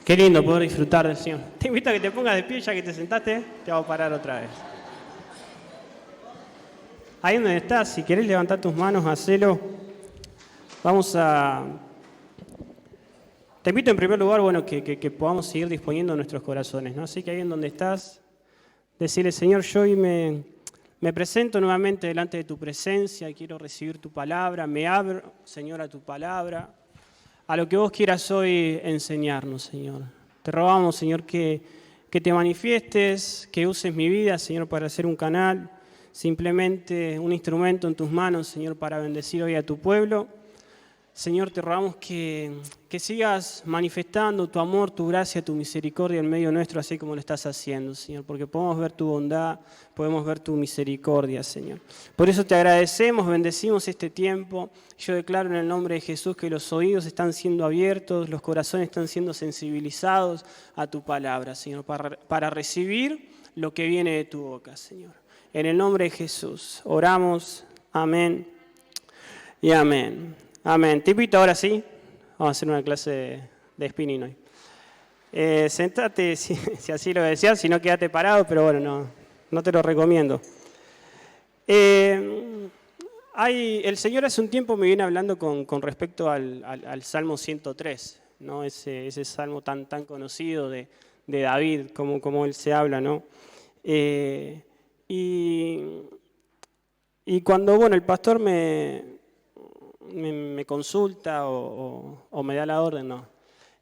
Qué lindo poder disfrutar del Señor. Te invito a que te pongas de pie, ya que te sentaste, te voy a parar otra vez. Ahí donde estás, si querés levantar tus manos, hacelo. Te invito en primer lugar, que podamos seguir disponiendo nuestros corazones, ¿no? Así que ahí en donde estás, decirle, Señor, yo hoy me presento nuevamente delante de tu presencia, quiero recibir tu palabra, me abro, Señor, a tu palabra, a lo que vos quieras hoy enseñarnos, Señor. Te rogamos, Señor, que te manifiestes, que uses mi vida, Señor, para hacer un canal, simplemente un instrumento en tus manos, Señor, para bendecir hoy a tu pueblo. Señor, te rogamos que sigas manifestando tu amor, tu gracia, tu misericordia en medio nuestro, así como lo estás haciendo, Señor, porque podemos ver tu bondad, podemos ver tu misericordia, Señor. Por eso te agradecemos, bendecimos este tiempo. Yo declaro en el nombre de Jesús que los oídos están siendo abiertos, los corazones están siendo sensibilizados a tu palabra, Señor, para recibir lo que viene de tu boca, Señor. En el nombre de Jesús, oramos, amén y amén. Amén. Te invito ahora sí, vamos a hacer una clase de spinning hoy. Sentate si así lo deseas, si no quédate parado, pero bueno, no te lo recomiendo. El Señor hace un tiempo me viene hablando con respecto al Salmo 103, ¿no? Ese salmo tan conocido de David, como él se habla, ¿no? Y cuando el pastor me consulta o me da la orden, no.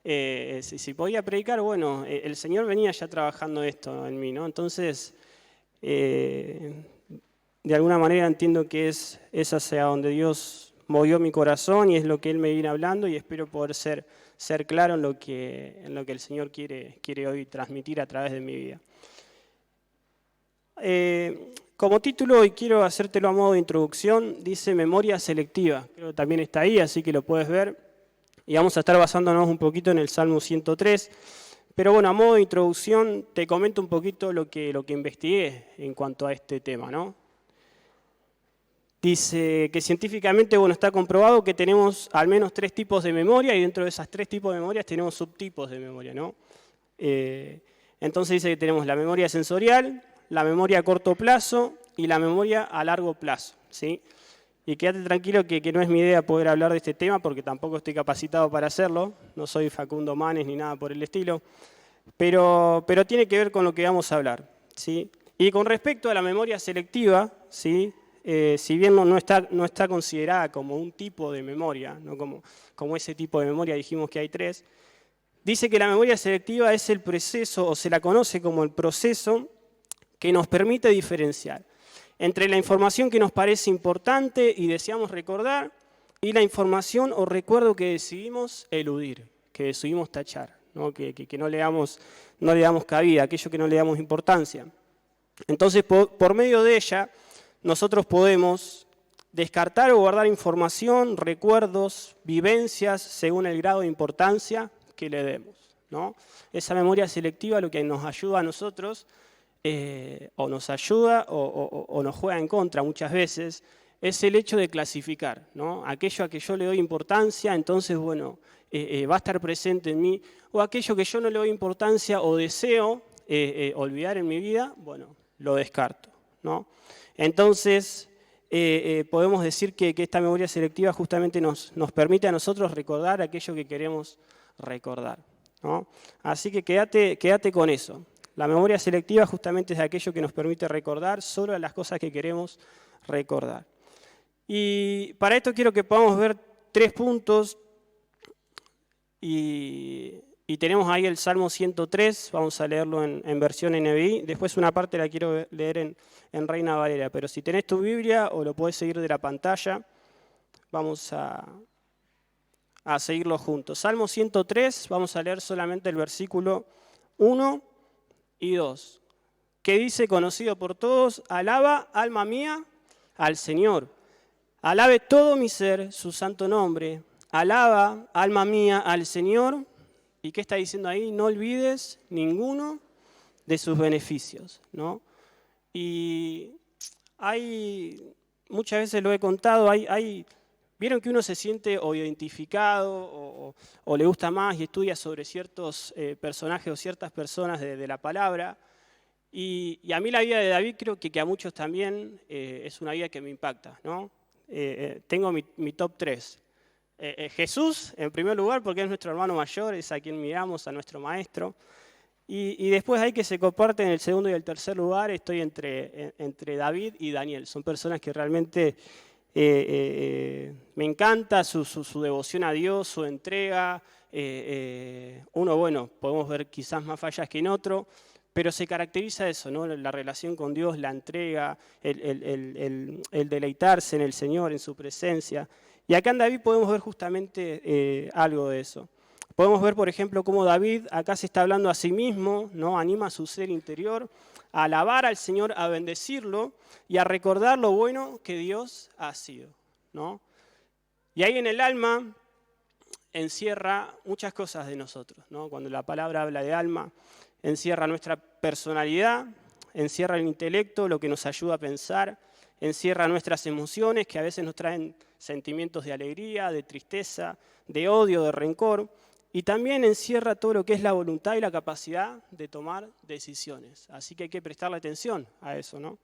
Si podía predicar, el Señor venía ya trabajando esto en mí, ¿no? Entonces, de alguna manera entiendo que es hacia donde Dios movió mi corazón y es lo que Él me viene hablando y espero poder ser claro en lo que el Señor quiere hoy transmitir a través de mi vida. Como título, hoy quiero hacértelo a modo de introducción, dice memoria selectiva. Creo que también está ahí, así que lo puedes ver. Y vamos a estar basándonos un poquito en el Salmo 103. Pero a modo de introducción te comento un poquito lo que investigué en cuanto a este tema, ¿no? Dice que científicamente está comprobado que tenemos al menos 3 tipos de memoria y dentro de esos 3 tipos de memorias tenemos subtipos de memoria, ¿no? Entonces dice que tenemos la memoria sensorial, la memoria a corto plazo y la memoria a largo plazo, ¿sí? Y quédate tranquilo que no es mi idea poder hablar de este tema porque tampoco estoy capacitado para hacerlo, no soy Facundo Manes ni nada por el estilo, pero tiene que ver con lo que vamos a hablar, ¿sí? Y con respecto a la memoria selectiva, ¿sí? Si bien no está considerada como un tipo de memoria, no como ese tipo de memoria, dijimos que hay 3, dice que la memoria selectiva es el proceso, o se la conoce como el proceso que nos permite diferenciar entre la información que nos parece importante y deseamos recordar y la información o recuerdo que decidimos eludir, que decidimos tachar, ¿no? Que no le damos cabida, aquello que no le damos importancia. Entonces, por medio de ella, nosotros podemos descartar o guardar información, recuerdos, vivencias, según el grado de importancia que le demos, ¿no? Esa memoria selectiva lo que nos ayuda a nosotros o nos ayuda o nos juega en contra muchas veces, es el hecho de clasificar, ¿no? Aquello a que yo le doy importancia, entonces, va a estar presente en mí, o aquello que yo no le doy importancia o deseo olvidar en mi vida, lo descarto, ¿no? Entonces, podemos decir que esta memoria selectiva justamente nos permite a nosotros recordar aquello que queremos recordar, ¿no? Así que quédate con eso. La memoria selectiva justamente es aquello que nos permite recordar solo las cosas que queremos recordar. Y para esto quiero que podamos ver 3 puntos y tenemos ahí el Salmo 103, vamos a leerlo en versión NBI, después una parte la quiero leer en Reina Valera, pero si tenés tu Biblia o lo podés seguir de la pantalla, vamos a seguirlo juntos. Salmo 103, vamos a leer solamente el versículo 1 y 2, que dice, conocido por todos, alaba, alma mía, al Señor. Alabe todo mi ser, su santo nombre. Alaba, alma mía, al Señor. ¿Y qué está diciendo ahí? No olvides ninguno de sus beneficios, ¿no? Y muchas veces lo he contado, hay Vieron que uno se siente o identificado o le gusta más y estudia sobre ciertos personajes o ciertas personas de la palabra. Y a mí la vida de David creo que a muchos también es una vida que me impacta, ¿no? Tengo mi top 3. Jesús, en primer lugar, porque es nuestro hermano mayor, es a quien miramos, a nuestro maestro. Y después hay que se comparten en el segundo y el tercer lugar, estoy entre David y Daniel. Son personas que realmente me encanta su devoción a Dios, su entrega. Uno, bueno, podemos ver quizás más fallas que en otro, pero se caracteriza eso, ¿no? La relación con Dios, la entrega, el deleitarse en el Señor, en su presencia. Y acá en David podemos ver justamente algo de eso. Podemos ver, por ejemplo, cómo David acá se está hablando a sí mismo, ¿no? Anima a su ser interior a alabar al Señor, a bendecirlo y a recordar lo bueno que Dios ha sido, ¿no? Y ahí en el alma encierra muchas cosas de nosotros, ¿no? Cuando la palabra habla de alma, encierra nuestra personalidad, encierra el intelecto, lo que nos ayuda a pensar, encierra nuestras emociones, que a veces nos traen sentimientos de alegría, de tristeza, de odio, de rencor, y también encierra todo lo que es la voluntad y la capacidad de tomar decisiones. Así que hay que prestarle atención a eso, ¿no?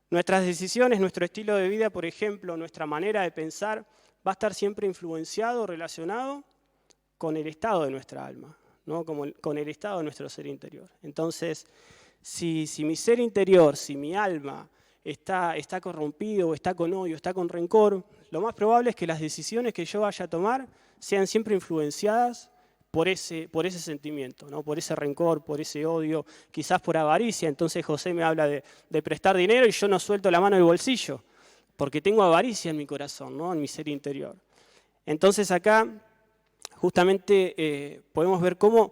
Nuestras decisiones, nuestro estilo de vida, por ejemplo, nuestra manera de pensar, va a estar siempre influenciado, relacionado con el estado de nuestra alma, ¿no? Con el estado de nuestro ser interior. Entonces, si mi ser interior, si mi alma está corrompido, o está con odio, está con rencor, lo más probable es que las decisiones que yo vaya a tomar sean siempre influenciadas por ese sentimiento, ¿no? Por ese rencor, por ese odio, quizás por avaricia. Entonces José me habla de prestar dinero y yo no suelto la mano del bolsillo, porque tengo avaricia en mi corazón, ¿no? En mi ser interior. Entonces acá justamente podemos ver cómo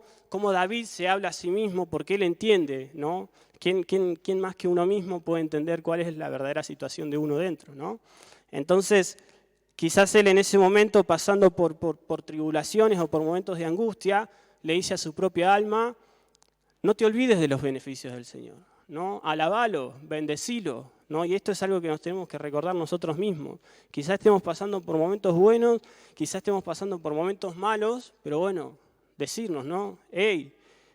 David se habla a sí mismo, porque él entiende, ¿no? ¿Quién más que uno mismo puede entender cuál es la verdadera situación de uno dentro, ¿no? Entonces, quizás él en ese momento, pasando por tribulaciones o por momentos de angustia, le dice a su propia alma, no te olvides de los beneficios del Señor, ¿no? Alabalo, bendecilo, ¿no? Y esto es algo que nos tenemos que recordar nosotros mismos. Quizás estemos pasando por momentos buenos, quizás estemos pasando por momentos malos, pero bueno, decirnos, ¿no? Hey,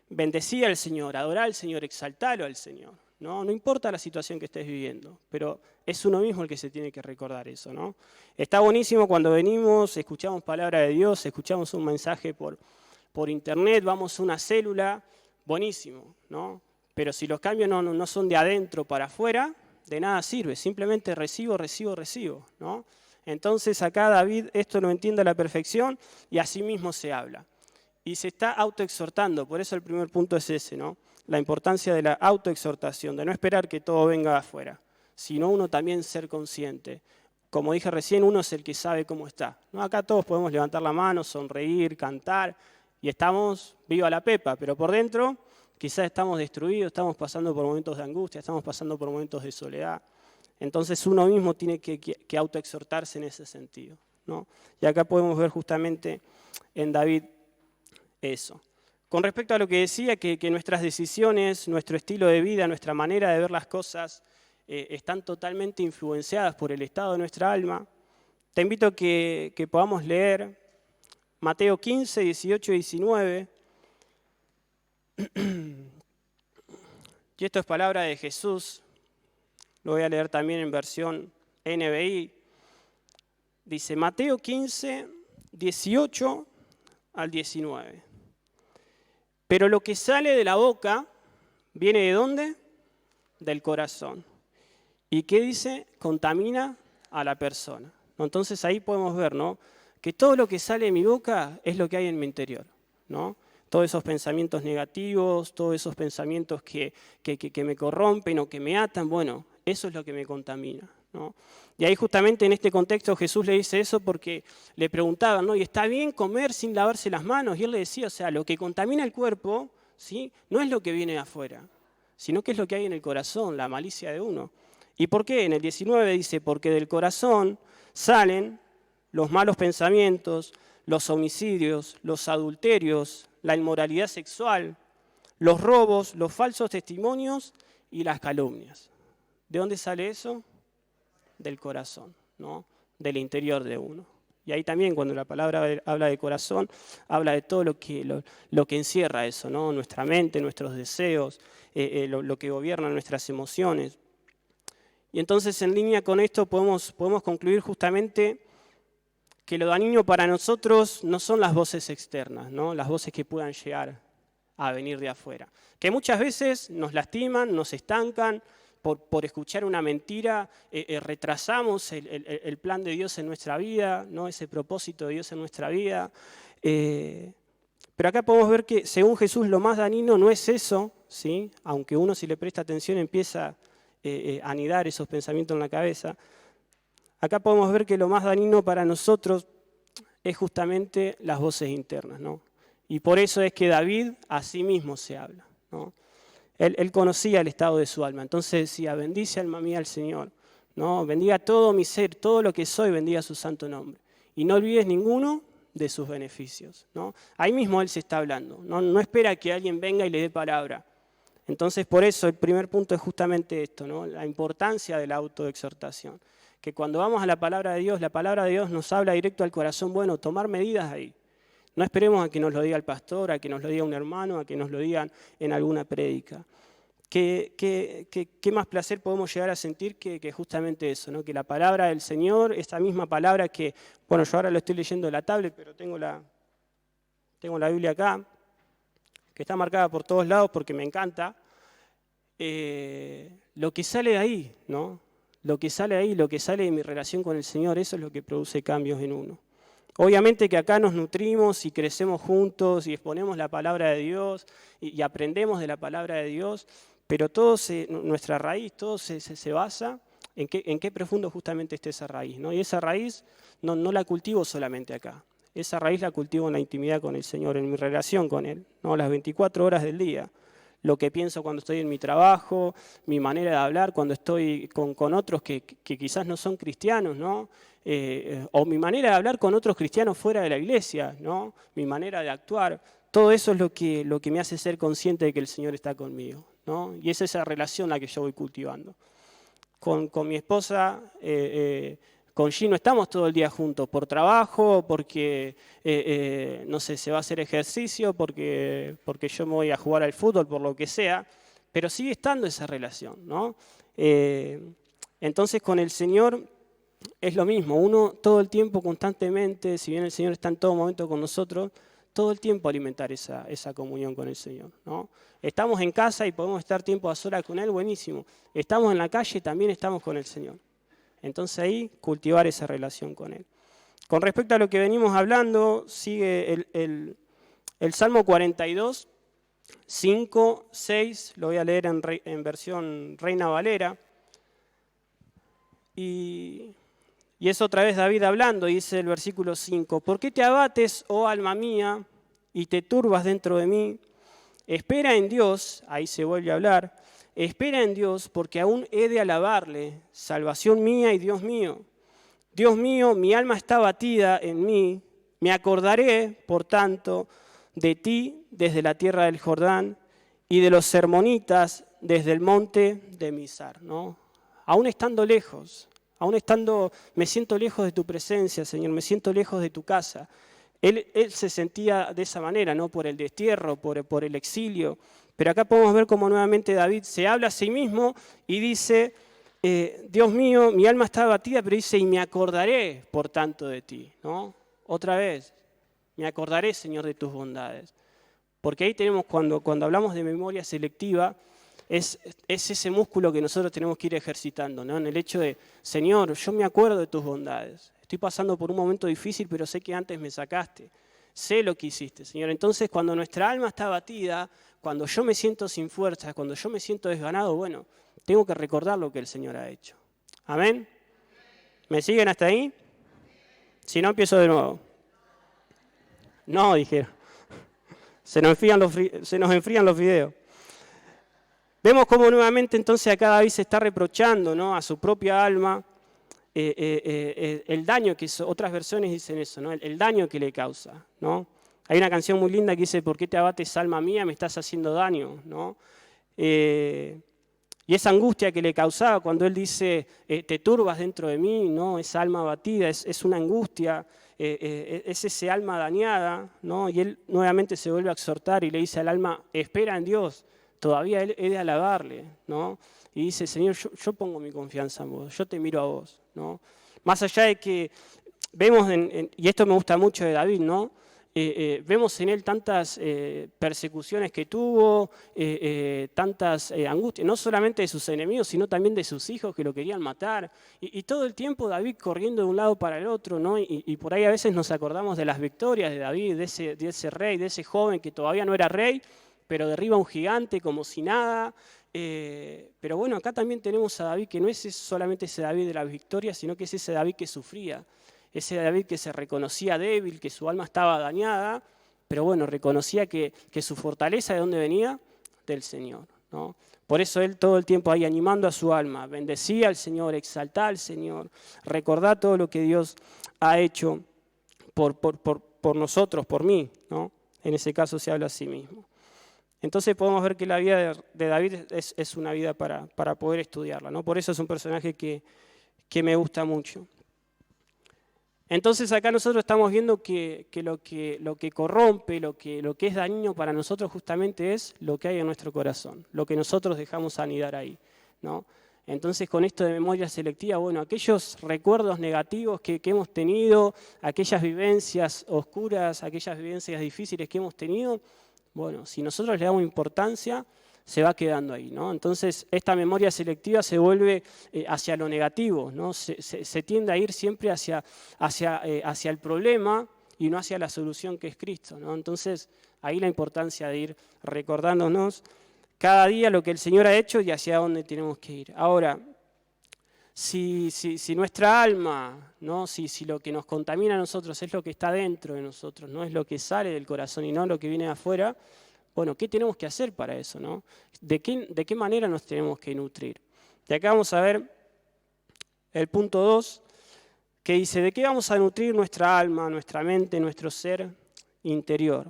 bendecí al Señor, adorá al Señor, exaltalo al Señor, ¿no? No importa la situación que estés viviendo, pero es uno mismo el que se tiene que recordar eso, ¿no? Está buenísimo cuando venimos, escuchamos palabra de Dios, escuchamos un mensaje por internet, vamos a una célula, buenísimo, ¿no? Pero si los cambios no son de adentro para afuera, de nada sirve, simplemente recibo, ¿no? Entonces acá David esto lo entiende a la perfección y así mismo se habla. Y se está autoexhortando, por eso el primer punto es ese, ¿no? La importancia de la autoexhortación, de no esperar que todo venga de afuera, sino uno también ser consciente. Como dije recién, uno es el que sabe cómo está, ¿no? Acá todos podemos levantar la mano, sonreír, cantar, y estamos viva la pepa, pero por dentro quizás estamos destruidos, estamos pasando por momentos de angustia, estamos pasando por momentos de soledad. Entonces uno mismo tiene que autoexhortarse en ese sentido, ¿no? Y acá podemos ver justamente en David eso. Con respecto a lo que decía, que nuestras decisiones, nuestro estilo de vida, nuestra manera de ver las cosas están totalmente influenciadas por el estado de nuestra alma, te invito a que podamos leer Mateo 15, 18 y 19. Y esto es palabra de Jesús. Lo voy a leer también en versión NBI. Dice Mateo 15, 18 al 19. Pero lo que sale de la boca viene ¿de dónde? Del corazón. ¿Y qué dice? Contamina a la persona. Entonces ahí podemos ver, ¿no? Que todo lo que sale de mi boca es lo que hay en mi interior, ¿no? Todos esos pensamientos negativos, todos esos pensamientos que me corrompen o que me atan, bueno, eso es lo que me contamina, ¿no? Y ahí justamente en este contexto Jesús le dice eso porque le preguntaban, ¿no? ¿Y está bien comer sin lavarse las manos? Y él le decía, o sea, lo que contamina el cuerpo, ¿sí? No es lo que viene de afuera, sino que es lo que hay en el corazón, la malicia de uno. ¿Y por qué? En el 19 dice, porque del corazón salen los malos pensamientos, los homicidios, los adulterios, la inmoralidad sexual, los robos, los falsos testimonios y las calumnias. ¿De dónde sale eso? Del corazón, ¿no? del interior de uno. Y ahí también cuando la palabra habla de corazón, habla de todo lo que encierra eso, ¿no? Nuestra mente, nuestros deseos, lo que gobierna nuestras emociones. Y entonces en línea con esto podemos concluir justamente que lo dañino para nosotros no son las voces externas, ¿no? Las voces que puedan llegar a venir de afuera. Que muchas veces nos lastiman, nos estancan, por escuchar una mentira, retrasamos el plan de Dios en nuestra vida, ¿no? Ese propósito de Dios en nuestra vida. Pero acá podemos ver que según Jesús lo más dañino no es eso, ¿sí? Aunque uno si le presta atención empieza a anidar esos pensamientos en la cabeza. Acá podemos ver que lo más dañino para nosotros es justamente las voces internas, ¿no? Y por eso es que David a sí mismo se habla, ¿no? Él conocía el estado de su alma, entonces decía, bendice alma mía al Señor, ¿no? Bendiga todo mi ser, todo lo que soy, bendiga su santo nombre. Y no olvides ninguno de sus beneficios, ¿no? Ahí mismo él se está hablando, no espera que alguien venga y le dé palabra. Entonces por eso el primer punto es justamente esto, ¿no? La importancia de la autoexhortación. Que cuando vamos a la palabra de Dios nos habla directo al corazón, bueno, tomar medidas ahí. No esperemos a que nos lo diga el pastor, a que nos lo diga un hermano, a que nos lo digan en alguna prédica. ¿Qué más placer podemos llegar a sentir que justamente eso, ¿no? Que la palabra del Señor, esta misma palabra que, bueno, yo ahora lo estoy leyendo en la tablet, pero tengo la Biblia acá, que está marcada por todos lados porque me encanta, lo que sale de ahí, ¿no? Lo que sale de ahí, lo que sale de mi relación con el Señor, eso es lo que produce cambios en uno. Obviamente que acá nos nutrimos y crecemos juntos y exponemos la palabra de Dios y aprendemos de la palabra de Dios, pero nuestra raíz, todo se basa en qué profundo justamente está esa raíz, ¿no? Y esa raíz no la cultivo solamente acá, esa raíz la cultivo en la intimidad con el Señor, en mi relación con Él, ¿no? Las 24 horas del día. Lo que pienso cuando estoy en mi trabajo, mi manera de hablar cuando estoy con otros que quizás no son cristianos, ¿no? O mi manera de hablar con otros cristianos fuera de la iglesia, ¿no? Mi manera de actuar. Todo eso es lo que me hace ser consciente de que el Señor está conmigo, ¿no? Y es esa relación la que yo voy cultivando. Con mi esposa, con G no estamos todo el día juntos, por trabajo, porque, no sé, se va a hacer ejercicio, porque yo me voy a jugar al fútbol, por lo que sea, pero sigue estando esa relación, ¿no? Entonces con el Señor es lo mismo, uno todo el tiempo, constantemente, si bien el Señor está en todo momento con nosotros, todo el tiempo alimentar esa comunión con el Señor, ¿no? Estamos en casa y podemos estar tiempo a solas con Él, buenísimo. Estamos en la calle, también estamos con el Señor. Entonces ahí cultivar esa relación con Él. Con respecto a lo que venimos hablando, sigue el Salmo 42, 5, 6, lo voy a leer en versión Reina Valera. Y es otra vez David hablando, dice el versículo 5, ¿por qué te abates, oh alma mía, y te turbas dentro de mí? Espera en Dios, ahí se vuelve a hablar, espera en Dios porque aún he de alabarle, salvación mía y Dios mío. Dios mío, mi alma está abatida en mí, me acordaré, por tanto, de ti desde la tierra del Jordán y de los hermonitas desde el monte de Mizar, ¿no? Aún estando lejos, me siento lejos de tu presencia, Señor, me siento lejos de tu casa. Él se sentía de esa manera, ¿no? Por el destierro, por el exilio. Pero acá podemos ver cómo nuevamente David se habla a sí mismo y dice, Dios mío, mi alma está abatida, pero dice, y me acordaré por tanto de ti, ¿no? Otra vez, me acordaré, Señor, de tus bondades. Porque ahí tenemos, cuando hablamos de memoria selectiva, es ese músculo que nosotros tenemos que ir ejercitando, ¿no? En el hecho de, Señor, yo me acuerdo de tus bondades. Estoy pasando por un momento difícil, pero sé que antes me sacaste. Sé lo que hiciste, Señor. Entonces, cuando nuestra alma está abatida, cuando yo me siento sin fuerzas, cuando yo me siento desganado, bueno, tengo que recordar lo que el Señor ha hecho. ¿Amén? ¿Me siguen hasta ahí? Si no, empiezo de nuevo. No, dijeron. Se nos enfrían los videos. Vemos cómo nuevamente entonces acá David se está reprochando, ¿no? A su propia alma el daño que hizo. Otras versiones dicen eso, ¿no? El daño que le causa, ¿no? Hay una canción muy linda que dice, ¿por qué te abates, alma mía? Me estás haciendo daño, ¿no? Y esa angustia que le causaba cuando él dice, te turbas dentro de mí, ¿no? Esa alma abatida es una angustia, es ese alma dañada, ¿no? Y él nuevamente se vuelve a exhortar y le dice al alma, espera en Dios, todavía él he de alabarle, ¿no? Y dice, Señor, yo pongo mi confianza en vos, yo te miro a vos, ¿no? Más allá de que vemos, y esto me gusta mucho de David, ¿no? Vemos en él tantas persecuciones que tuvo, tantas angustias, no solamente de sus enemigos, sino también de sus hijos que lo querían matar. Y todo el tiempo David corriendo de un lado para el otro, ¿no? Y por ahí a veces nos acordamos de las victorias de David, de ese rey, de ese joven que todavía no era rey, pero derriba a un gigante como si nada. Pero bueno, acá también tenemos a David que no es solamente ese David de las victorias, sino que es ese David que sufría. Ese David que se reconocía débil, que su alma estaba dañada, pero bueno, reconocía que su fortaleza, ¿de dónde venía? Del Señor, ¿no? Por eso él todo el tiempo ahí animando a su alma, bendecía al Señor, exaltaba al Señor, recordá todo lo que Dios ha hecho por nosotros, por mí, ¿no? En ese caso se habla a sí mismo. Entonces podemos ver que la vida de David es una vida para poder estudiarla, ¿no? Por eso es un personaje que me gusta mucho. Entonces acá nosotros estamos viendo que lo que corrompe, lo que es dañino para nosotros justamente es lo que hay en nuestro corazón, lo que nosotros dejamos anidar ahí, ¿no? Entonces con esto de memoria selectiva, bueno, aquellos recuerdos negativos que hemos tenido, aquellas vivencias oscuras, aquellas vivencias difíciles que hemos tenido, bueno, si nosotros le damos importancia, se va quedando ahí, ¿no? Entonces, esta memoria selectiva se vuelve hacia lo negativo, ¿no? Se tiende a ir siempre hacia el problema y no hacia la solución que es Cristo, ¿no? Entonces, ahí la importancia de ir recordándonos cada día lo que el Señor ha hecho y hacia dónde tenemos que ir. Ahora, si nuestra alma, ¿no? Si lo que nos contamina a nosotros es lo que está dentro de nosotros, no es lo que sale del corazón y no lo que viene de afuera, bueno, ¿qué tenemos que hacer para eso, no? ¿De qué manera nos tenemos que nutrir? De acá vamos a ver el punto 2, que dice, ¿de qué vamos a nutrir nuestra alma, nuestra mente, nuestro ser interior?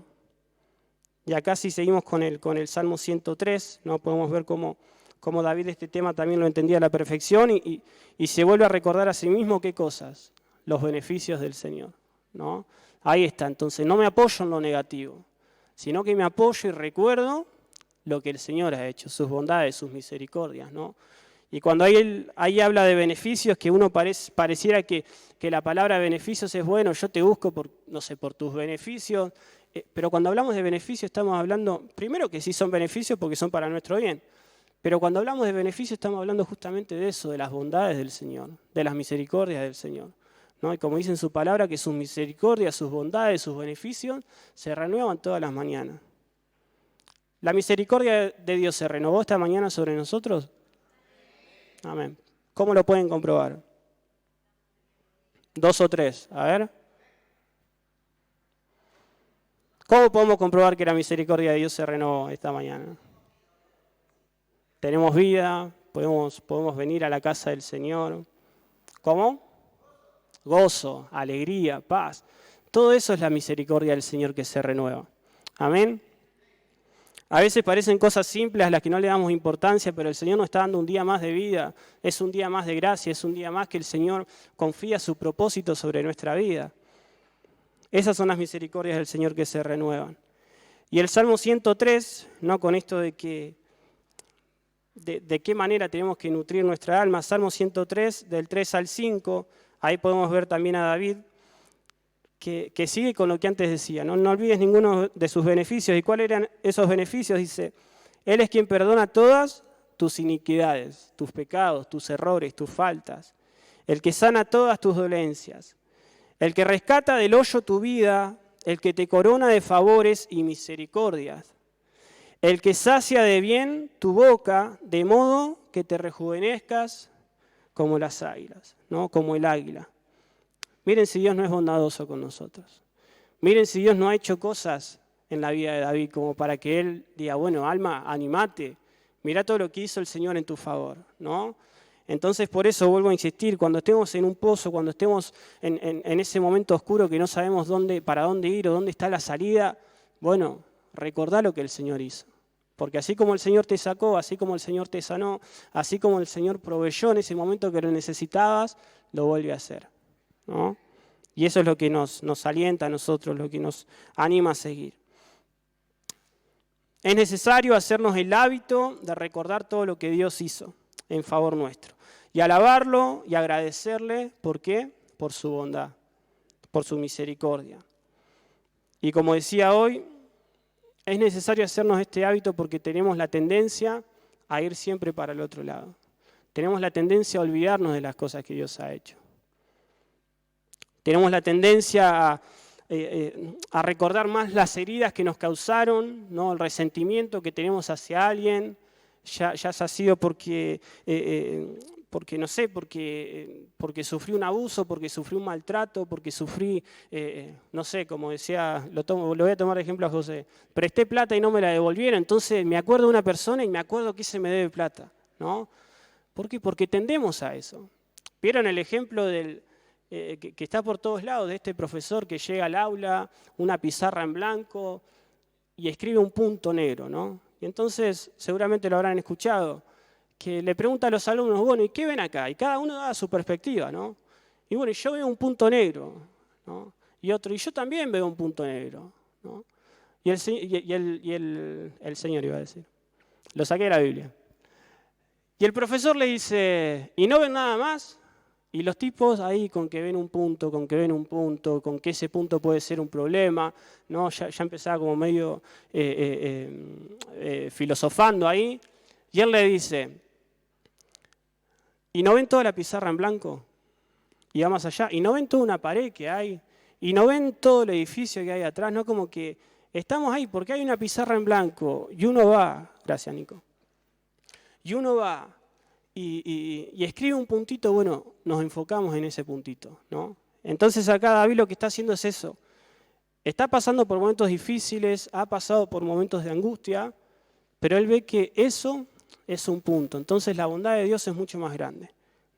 Y acá si seguimos con el Salmo 103, ¿no? Podemos ver cómo David este tema también lo entendía a la perfección y se vuelve a recordar a sí mismo qué cosas, los beneficios del Señor, ¿no? Ahí está, entonces no me apoyo en lo negativo, sino que me apoyo y recuerdo lo que el Señor ha hecho, sus bondades, sus misericordias, ¿no? Y cuando ahí habla de beneficios, que uno pareciera que la palabra beneficios es bueno, yo te busco por tus beneficios, pero cuando hablamos de beneficios estamos hablando, primero que sí son beneficios porque son para nuestro bien, pero cuando hablamos de beneficios estamos hablando justamente de eso, de las bondades del Señor, de las misericordias del Señor, ¿no? Y como dice en su palabra, que sus misericordias, sus bondades, sus beneficios se renuevan todas las mañanas. ¿La misericordia de Dios se renovó esta mañana sobre nosotros? Amén. ¿Cómo lo pueden comprobar? 2 o 3, a ver. ¿Cómo podemos comprobar que la misericordia de Dios se renovó esta mañana? Tenemos vida, podemos venir a la casa del Señor. ¿Cómo? Gozo, alegría, paz. Todo eso es la misericordia del Señor que se renueva. Amén. A veces parecen cosas simples a las que no le damos importancia, pero el Señor nos está dando un día más de vida, es un día más de gracia, es un día más que el Señor confía su propósito sobre nuestra vida. Esas son las misericordias del Señor que se renuevan. Y el Salmo 103, ¿no? Con esto de qué manera tenemos que nutrir nuestra alma, Salmo 103, del 3 al 5, ahí podemos ver también a David, que sigue con lo que antes decía, ¿no? No olvides ninguno de sus beneficios. ¿Y cuáles eran esos beneficios? Dice, Él es quien perdona todas tus iniquidades, tus pecados, tus errores, tus faltas. El que sana todas tus dolencias. El que rescata del hoyo tu vida, el que te corona de favores y misericordias. El que sacia de bien tu boca, de modo que te rejuvenezcas como las águilas, ¿no? Como el águila. Miren si Dios no es bondadoso con nosotros. Miren si Dios no ha hecho cosas en la vida de David como para que él diga, bueno, alma, animate, mirá todo lo que hizo el Señor en tu favor, ¿no? Entonces por eso vuelvo a insistir, cuando estemos en un pozo, cuando estemos en ese momento oscuro que no sabemos para dónde ir o dónde está la salida, bueno, recordá lo que el Señor hizo. Porque así como el Señor te sacó, así como el Señor te sanó, así como el Señor proveyó en ese momento que lo necesitabas, lo vuelve a hacer, ¿no? Y eso es lo que nos alienta a nosotros, lo que nos anima a seguir. Es necesario hacernos el hábito de recordar todo lo que Dios hizo en favor nuestro. Y alabarlo y agradecerle, ¿por qué? Por su bondad, por su misericordia. Y como decía hoy, es necesario hacernos este hábito porque tenemos la tendencia a ir siempre para el otro lado. Tenemos la tendencia a olvidarnos de las cosas que Dios ha hecho. Tenemos la tendencia a recordar más las heridas que nos causaron, ¿no? El resentimiento que tenemos hacia alguien, ya ha sido porque no sé, porque sufrí un abuso, porque sufrí un maltrato, porque sufrí, no sé, como decía, lo voy a tomar de ejemplo a José, presté plata y no me la devolvieron, entonces me acuerdo de una persona y me acuerdo que ese me debe plata, ¿no? ¿Por qué? Porque tendemos a eso. ¿Vieron el ejemplo que está por todos lados de este profesor que llega al aula, una pizarra en blanco y escribe un punto negro, ¿no? Y entonces, seguramente lo habrán escuchado, que le pregunta a los alumnos, bueno, ¿y qué ven acá? Y cada uno da su perspectiva, ¿no? Y bueno, yo veo un punto negro, ¿no? Y otro, y yo también veo un punto negro, ¿no? Y el Señor iba a decir, lo saqué de la Biblia. Y el profesor le dice, ¿y no ven nada más? Y los tipos ahí con que ven un punto, con que ese punto puede ser un problema, ¿no? Ya empezaba como medio filosofando ahí. Y él le dice, ¿y no ven toda la pizarra en blanco? Y va más allá. ¿Y no ven toda una pared que hay? ¿Y no ven todo el edificio que hay atrás? ¿No? Como que estamos ahí porque hay una pizarra en blanco y uno va, gracias Nico, y uno va y escribe un puntito, bueno, nos enfocamos en ese puntito, ¿no? Entonces acá David lo que está haciendo es eso. Está pasando por momentos difíciles, ha pasado por momentos de angustia, pero él ve que eso es un punto. Entonces la bondad de Dios es mucho más grande,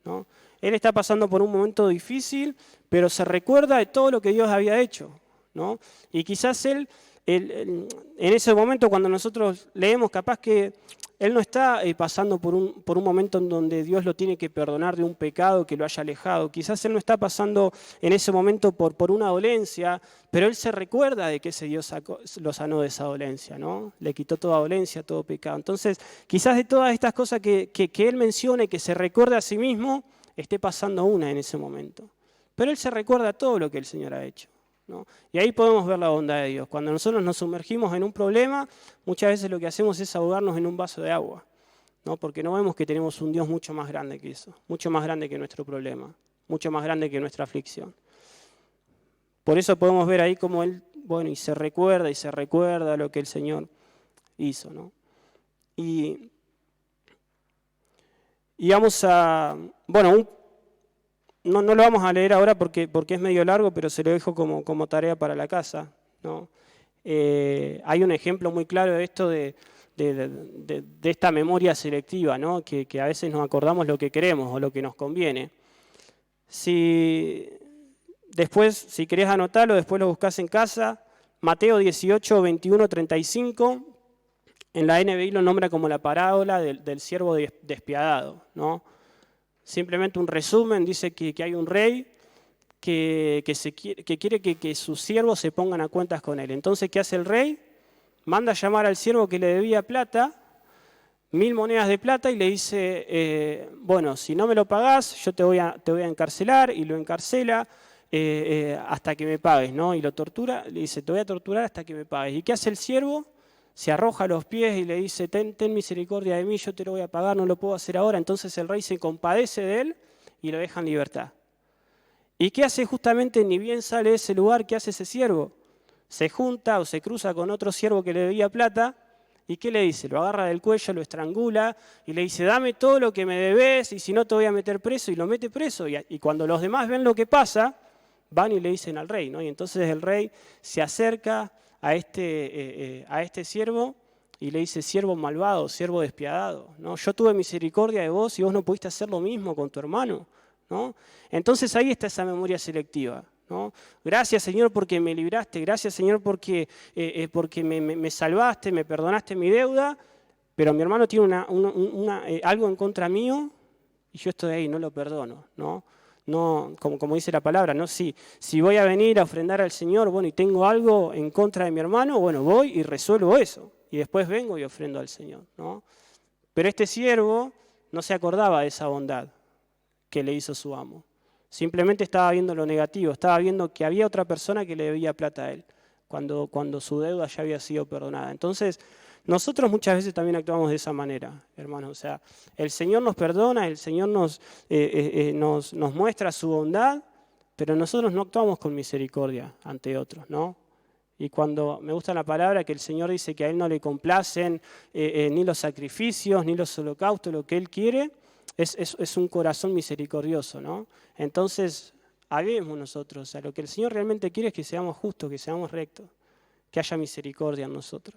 ¿no? Él está pasando por un momento difícil, pero se recuerda de todo lo que Dios había hecho, ¿no? Y quizás él en ese momento cuando nosotros leemos, capaz que él no está pasando por un momento en donde Dios lo tiene que perdonar de un pecado que lo haya alejado. Quizás él no está pasando en ese momento por una dolencia, pero él se recuerda de que ese Dios lo sanó de esa dolencia, ¿no? Le quitó toda dolencia, todo pecado. Entonces, quizás de todas estas cosas que él menciona y que se recuerda a sí mismo, esté pasando una en ese momento. Pero él se recuerda todo lo que el Señor ha hecho, ¿no? Y ahí podemos ver la bondad de Dios. Cuando nosotros nos sumergimos en un problema, muchas veces lo que hacemos es ahogarnos en un vaso de agua, ¿no? Porque no vemos que tenemos un Dios mucho más grande que eso, mucho más grande que nuestro problema, mucho más grande que nuestra aflicción. Por eso podemos ver ahí cómo Él, bueno, y se recuerda lo que el Señor hizo, ¿no? Y vamos a, bueno, no lo vamos a leer ahora porque es medio largo, pero se lo dejo como tarea para la casa, ¿no? Hay un ejemplo muy claro de esto de esta memoria selectiva, ¿no? Que a veces nos acordamos lo que queremos o lo que nos conviene. Si querés anotarlo, después lo buscás en casa, Mateo 18, 21, 35, en la NBI lo nombra como la parábola del siervo despiadado, ¿no? Simplemente un resumen, dice que hay un rey que quiere que sus siervos se pongan a cuentas con él. Entonces, ¿qué hace el rey? Manda a llamar al siervo que le debía plata, 1000 monedas de plata, y le dice, bueno, si no me lo pagás, yo te voy a encarcelar, y lo encarcela hasta que me pagues, ¿no? Y lo tortura, le dice, te voy a torturar hasta que me pagues. ¿Y qué hace el siervo? Se arroja a los pies y le dice, ten misericordia de mí, yo te lo voy a pagar, no lo puedo hacer ahora. Entonces el rey se compadece de él y lo deja en libertad. ¿Y qué hace justamente? Ni bien sale de ese lugar, ¿qué hace ese siervo? Se junta o se cruza con otro siervo que le debía plata, ¿y qué le dice? Lo agarra del cuello, lo estrangula y le dice, dame todo lo que me debes y si no te voy a meter preso, y lo mete preso. Y cuando los demás ven lo que pasa, van y le dicen al rey, ¿no? Y entonces el rey se acerca a este siervo y le dice, siervo malvado, siervo despiadado, ¿no? Yo tuve misericordia de vos y vos no pudiste hacer lo mismo con tu hermano, ¿no? Entonces ahí está esa memoria selectiva, ¿no? Gracias, Señor, porque me libraste, gracias, Señor, porque me salvaste, me perdonaste mi deuda, pero mi hermano tiene algo en contra mío y yo estoy ahí, no lo perdono, ¿no? No, como dice la palabra, ¿no? Si voy a venir a ofrendar al Señor, bueno, y tengo algo en contra de mi hermano, bueno, voy y resuelvo eso. Y después vengo y ofrendo al Señor, ¿no? Pero este siervo no se acordaba de esa bondad que le hizo su amo. Simplemente estaba viendo lo negativo, estaba viendo que había otra persona que le debía plata a él, cuando su deuda ya había sido perdonada. Entonces, nosotros muchas veces también actuamos de esa manera, hermanos. O sea, el Señor nos perdona, el Señor nos muestra su bondad, pero nosotros no actuamos con misericordia ante otros, ¿no? Y cuando me gusta la palabra que el Señor dice que a Él no le complacen ni los sacrificios, ni los holocaustos, lo que Él quiere es un corazón misericordioso, ¿no? Entonces, hagamos nosotros, o sea, lo que el Señor realmente quiere es que seamos justos, que seamos rectos, que haya misericordia en nosotros.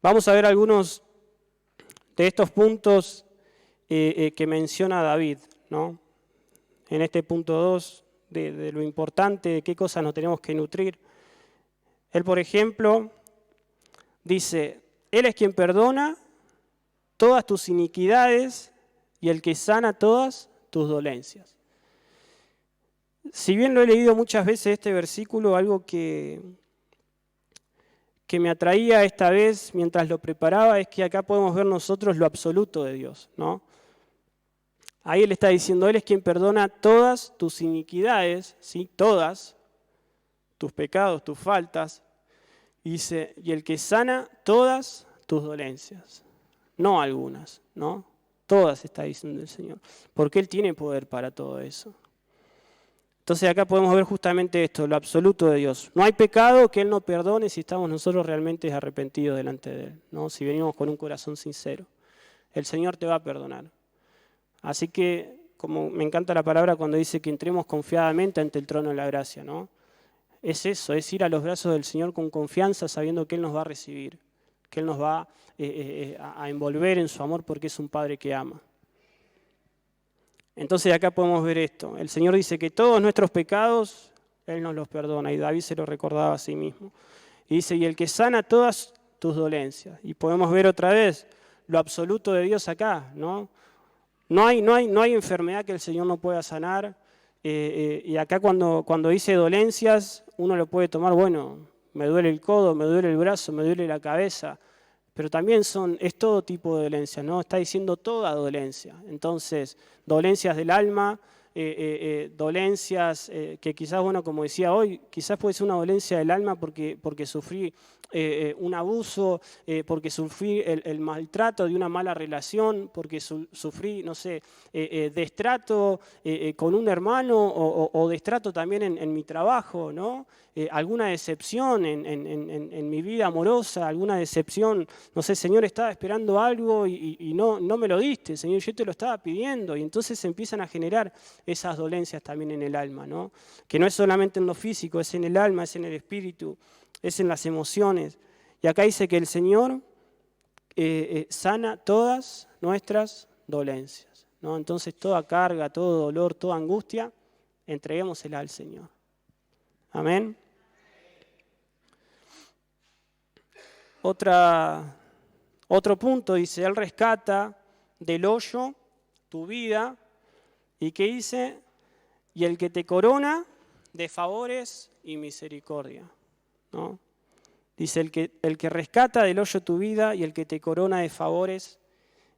Vamos a ver algunos de estos puntos que menciona David, ¿no? En este punto 2, de lo importante, de qué cosas nos tenemos que nutrir. Él, por ejemplo, dice, Él es quien perdona todas tus iniquidades y el que sana todas tus dolencias. Si bien lo he leído muchas veces este versículo, algo que me atraía esta vez mientras lo preparaba es que acá podemos ver nosotros lo absoluto de Dios, ¿no? Ahí Él está diciendo, Él es quien perdona todas tus iniquidades, ¿sí? Todas, tus pecados, tus faltas, y dice, y el que sana todas tus dolencias, no algunas, ¿no? Todas está diciendo el Señor, porque Él tiene poder para todo eso. Entonces acá podemos ver justamente esto, lo absoluto de Dios. No hay pecado que Él no perdone si estamos nosotros realmente arrepentidos delante de Él, ¿no? Si venimos con un corazón sincero. El Señor te va a perdonar. Así que, como me encanta la palabra cuando dice que entremos confiadamente ante el trono de la gracia, ¿no? Es eso, es ir a los brazos del Señor con confianza sabiendo que Él nos va a recibir, que Él nos va a envolver en su amor porque es un Padre que ama. Entonces acá podemos ver esto. El Señor dice que todos nuestros pecados, Él nos los perdona. Y David se lo recordaba a sí mismo. Y dice, y el que sana todas tus dolencias. Y podemos ver otra vez lo absoluto de Dios acá, ¿no? No hay enfermedad que el Señor no pueda sanar. Y acá cuando dice dolencias, uno lo puede tomar, bueno, me duele el codo, me duele el brazo, me duele la cabeza. Pero también es todo tipo de dolencia, ¿no? Está diciendo toda dolencia. Entonces, dolencias del alma, dolencias que quizás, bueno, como decía hoy, quizás puede ser una dolencia del alma porque sufrí un abuso, porque sufrí el maltrato de una mala relación, porque sufrí, no sé, destrato con un hermano o destrato también en mi trabajo, ¿no? Alguna decepción en mi vida amorosa, alguna decepción, no sé, Señor, estaba esperando algo y no me lo diste, Señor, yo te lo estaba pidiendo. Y entonces se empiezan a generar esas dolencias también en el alma, ¿no? Que no es solamente en lo físico, es en el alma, es en el espíritu, es en las emociones. Y acá dice que el Señor sana todas nuestras dolencias, ¿no? Entonces toda carga, todo dolor, toda angustia, entreguémosela al Señor. Amén. Otro punto dice, Él rescata del hoyo tu vida. ¿Y qué dice? Y el que te corona de favores y misericordia, ¿no? Dice, el que rescata del hoyo tu vida y el que te corona de favores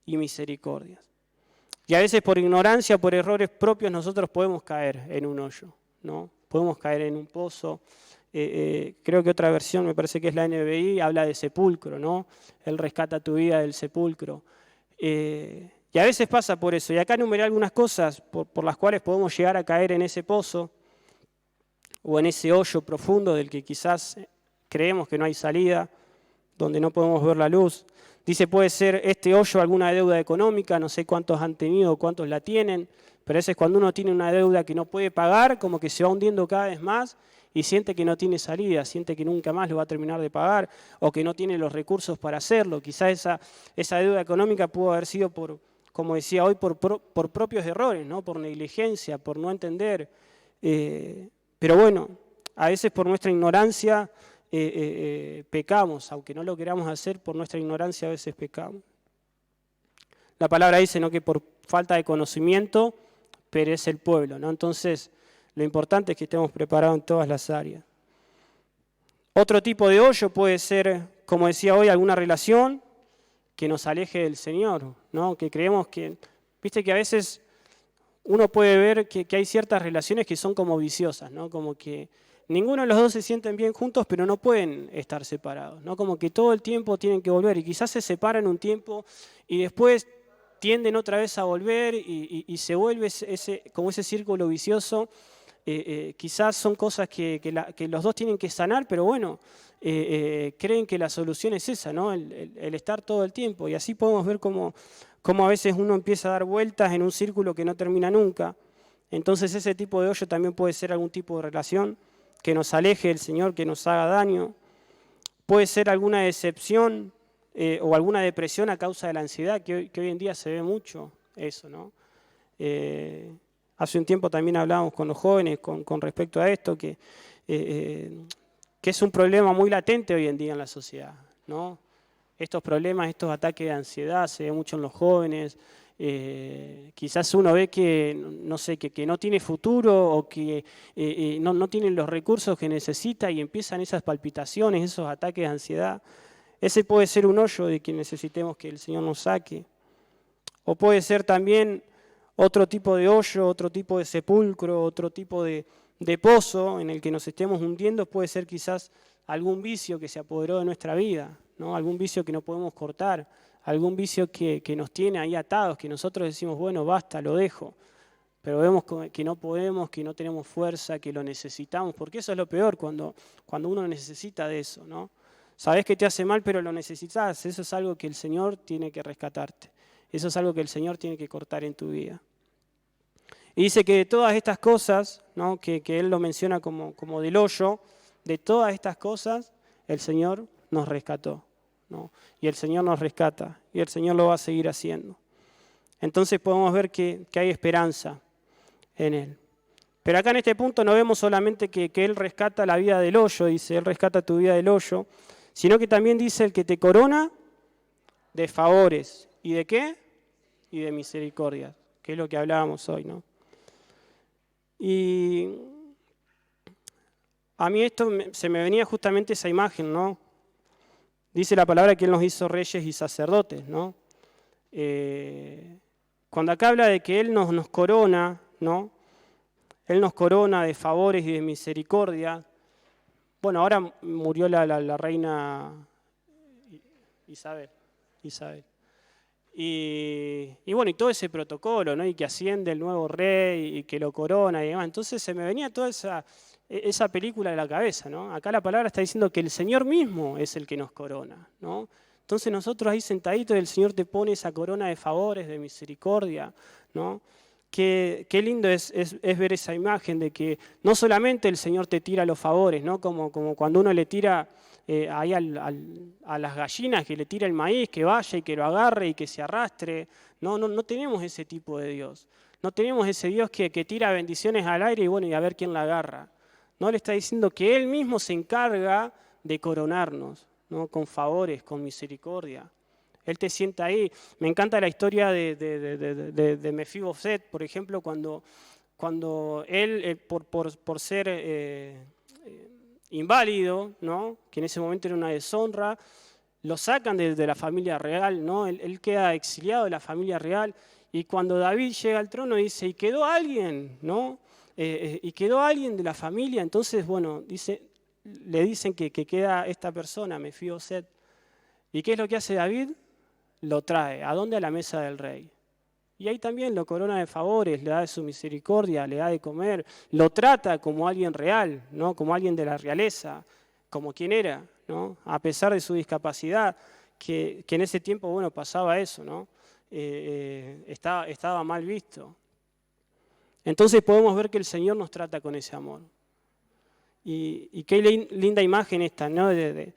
y misericordias. Y a veces por ignorancia, por errores propios, nosotros podemos caer en un hoyo, ¿no? Podemos caer en un pozo. Creo que otra versión, me parece que es la NBI, habla de sepulcro, ¿no? Él rescata tu vida del sepulcro. Y a veces pasa por eso. Y acá enumeré algunas cosas por las cuales podemos llegar a caer en ese pozo o en ese hoyo profundo del que quizás creemos que no hay salida, donde no podemos ver la luz. Dice, puede ser este hoyo alguna deuda económica, no sé cuántos han tenido, cuántos la tienen, pero a veces cuando uno tiene una deuda que no puede pagar, como que se va hundiendo cada vez más y siente que no tiene salida, siente que nunca más lo va a terminar de pagar o que no tiene los recursos para hacerlo. Quizás esa deuda económica pudo haber sido como decía hoy, por propios errores, ¿no? Por negligencia, por no entender. Pero bueno, a veces por nuestra ignorancia pecamos, aunque no lo queramos hacer, por nuestra ignorancia a veces pecamos. La palabra dice, ¿no?, que por falta de conocimiento perece el pueblo, ¿no? Entonces, lo importante es que estemos preparados en todas las áreas. Otro tipo de hoyo puede ser, como decía hoy, alguna relación que nos aleje del Señor, ¿no? Que creemos que, viste que a veces uno puede ver que hay ciertas relaciones que son como viciosas, ¿no? Como que ninguno de los dos se sienten bien juntos, pero no pueden estar separados, ¿no? Como que todo el tiempo tienen que volver y quizás se separan un tiempo y después tienden otra vez a volver y se vuelve como ese círculo vicioso. Quizás son cosas que los dos tienen que sanar, pero bueno, creen que la solución es esa, ¿no? El estar todo el tiempo. Y así podemos ver cómo a veces uno empieza a dar vueltas en un círculo que no termina nunca. Entonces ese tipo de hoyo también puede ser algún tipo de relación que nos aleje del Señor, que nos haga daño. Puede ser alguna decepción o alguna depresión a causa de la ansiedad, que hoy en día se ve mucho eso, ¿no? Hace un tiempo también hablábamos con los jóvenes con respecto a esto, que es un problema muy latente hoy en día en la sociedad, ¿no? Estos problemas, estos ataques de ansiedad se ven mucho en los jóvenes. Quizás uno ve que, no sé, que no tiene futuro o que no tiene los recursos que necesita y empiezan esas palpitaciones, esos ataques de ansiedad. Ese puede ser un hoyo de que necesitemos que el Señor nos saque. O puede ser también otro tipo de hoyo, otro tipo de sepulcro, otro tipo de pozo en el que nos estemos hundiendo. Puede ser quizás algún vicio que se apoderó de nuestra vida, ¿no? Algún vicio que no podemos cortar, algún vicio que nos tiene ahí atados, que nosotros decimos, bueno, basta, lo dejo. Pero vemos que no podemos, que no tenemos fuerza, que lo necesitamos, porque eso es lo peor cuando uno necesita de eso, ¿no? Sabés que te hace mal, pero lo necesitas. Eso es algo que el Señor tiene que rescatarte. Eso es algo que el Señor tiene que cortar en tu vida. Y dice que de todas estas cosas, ¿no?, que Él lo menciona como del hoyo, de todas estas cosas, el Señor nos rescató, ¿no? Y el Señor nos rescata, y el Señor lo va a seguir haciendo. Entonces podemos ver que hay esperanza en Él. Pero acá en este punto no vemos solamente que Él rescata la vida del hoyo, dice, Él rescata tu vida del hoyo, sino que también dice el que te corona de favores. ¿Y de qué? Y de misericordia, que es lo que hablábamos hoy, ¿no? Y a mí se me venía justamente esa imagen, ¿no? Dice la palabra que Él nos hizo reyes y sacerdotes, ¿no? Cuando acá habla de que Él nos corona, ¿no? Él nos corona de favores y de misericordia. Bueno, ahora murió la reina Isabel. Y bueno, y todo ese protocolo, ¿no? Y que asciende el nuevo rey y que lo corona y demás. Entonces se me venía toda esa película de la cabeza, ¿no? Acá la palabra está diciendo que el Señor mismo es el que nos corona, ¿no? Entonces nosotros ahí sentaditos, el Señor te pone esa corona de favores, de misericordia, ¿no? Qué lindo es ver esa imagen de que no solamente el Señor te tira los favores, ¿no? Como cuando uno le tira ahí a las gallinas, que le tira el maíz, que vaya y que lo agarre y que se arrastre. No tenemos ese tipo de Dios. No tenemos ese Dios que tira bendiciones al aire y bueno, y a ver quién la agarra. No, le está diciendo que Él mismo se encarga de coronarnos, ¿no? Con favores, con misericordia. Él te sienta ahí. Me encanta la historia de Mefiboset, por ejemplo, cuando él, por ser inválido, ¿no?, que en ese momento era una deshonra, lo sacan de la familia real, ¿no? Él queda exiliado de la familia real, y cuando David llega al trono dice, ¿y quedó alguien?, ¿no? ¿Y quedó alguien de la familia? Entonces, bueno, le dicen que queda esta persona, Mefiboset. ¿Y qué es lo que hace David? Lo trae. ¿A dónde? A la mesa del rey. Y ahí también lo corona de favores, le da de su misericordia, le da de comer, lo trata como alguien real, ¿no? Como alguien de la realeza, como quien era, ¿no? A pesar de su discapacidad, que en ese tiempo, bueno, pasaba eso, ¿no? Estaba mal visto. Entonces podemos ver que el Señor nos trata con ese amor. Y qué linda imagen esta, ¿no? De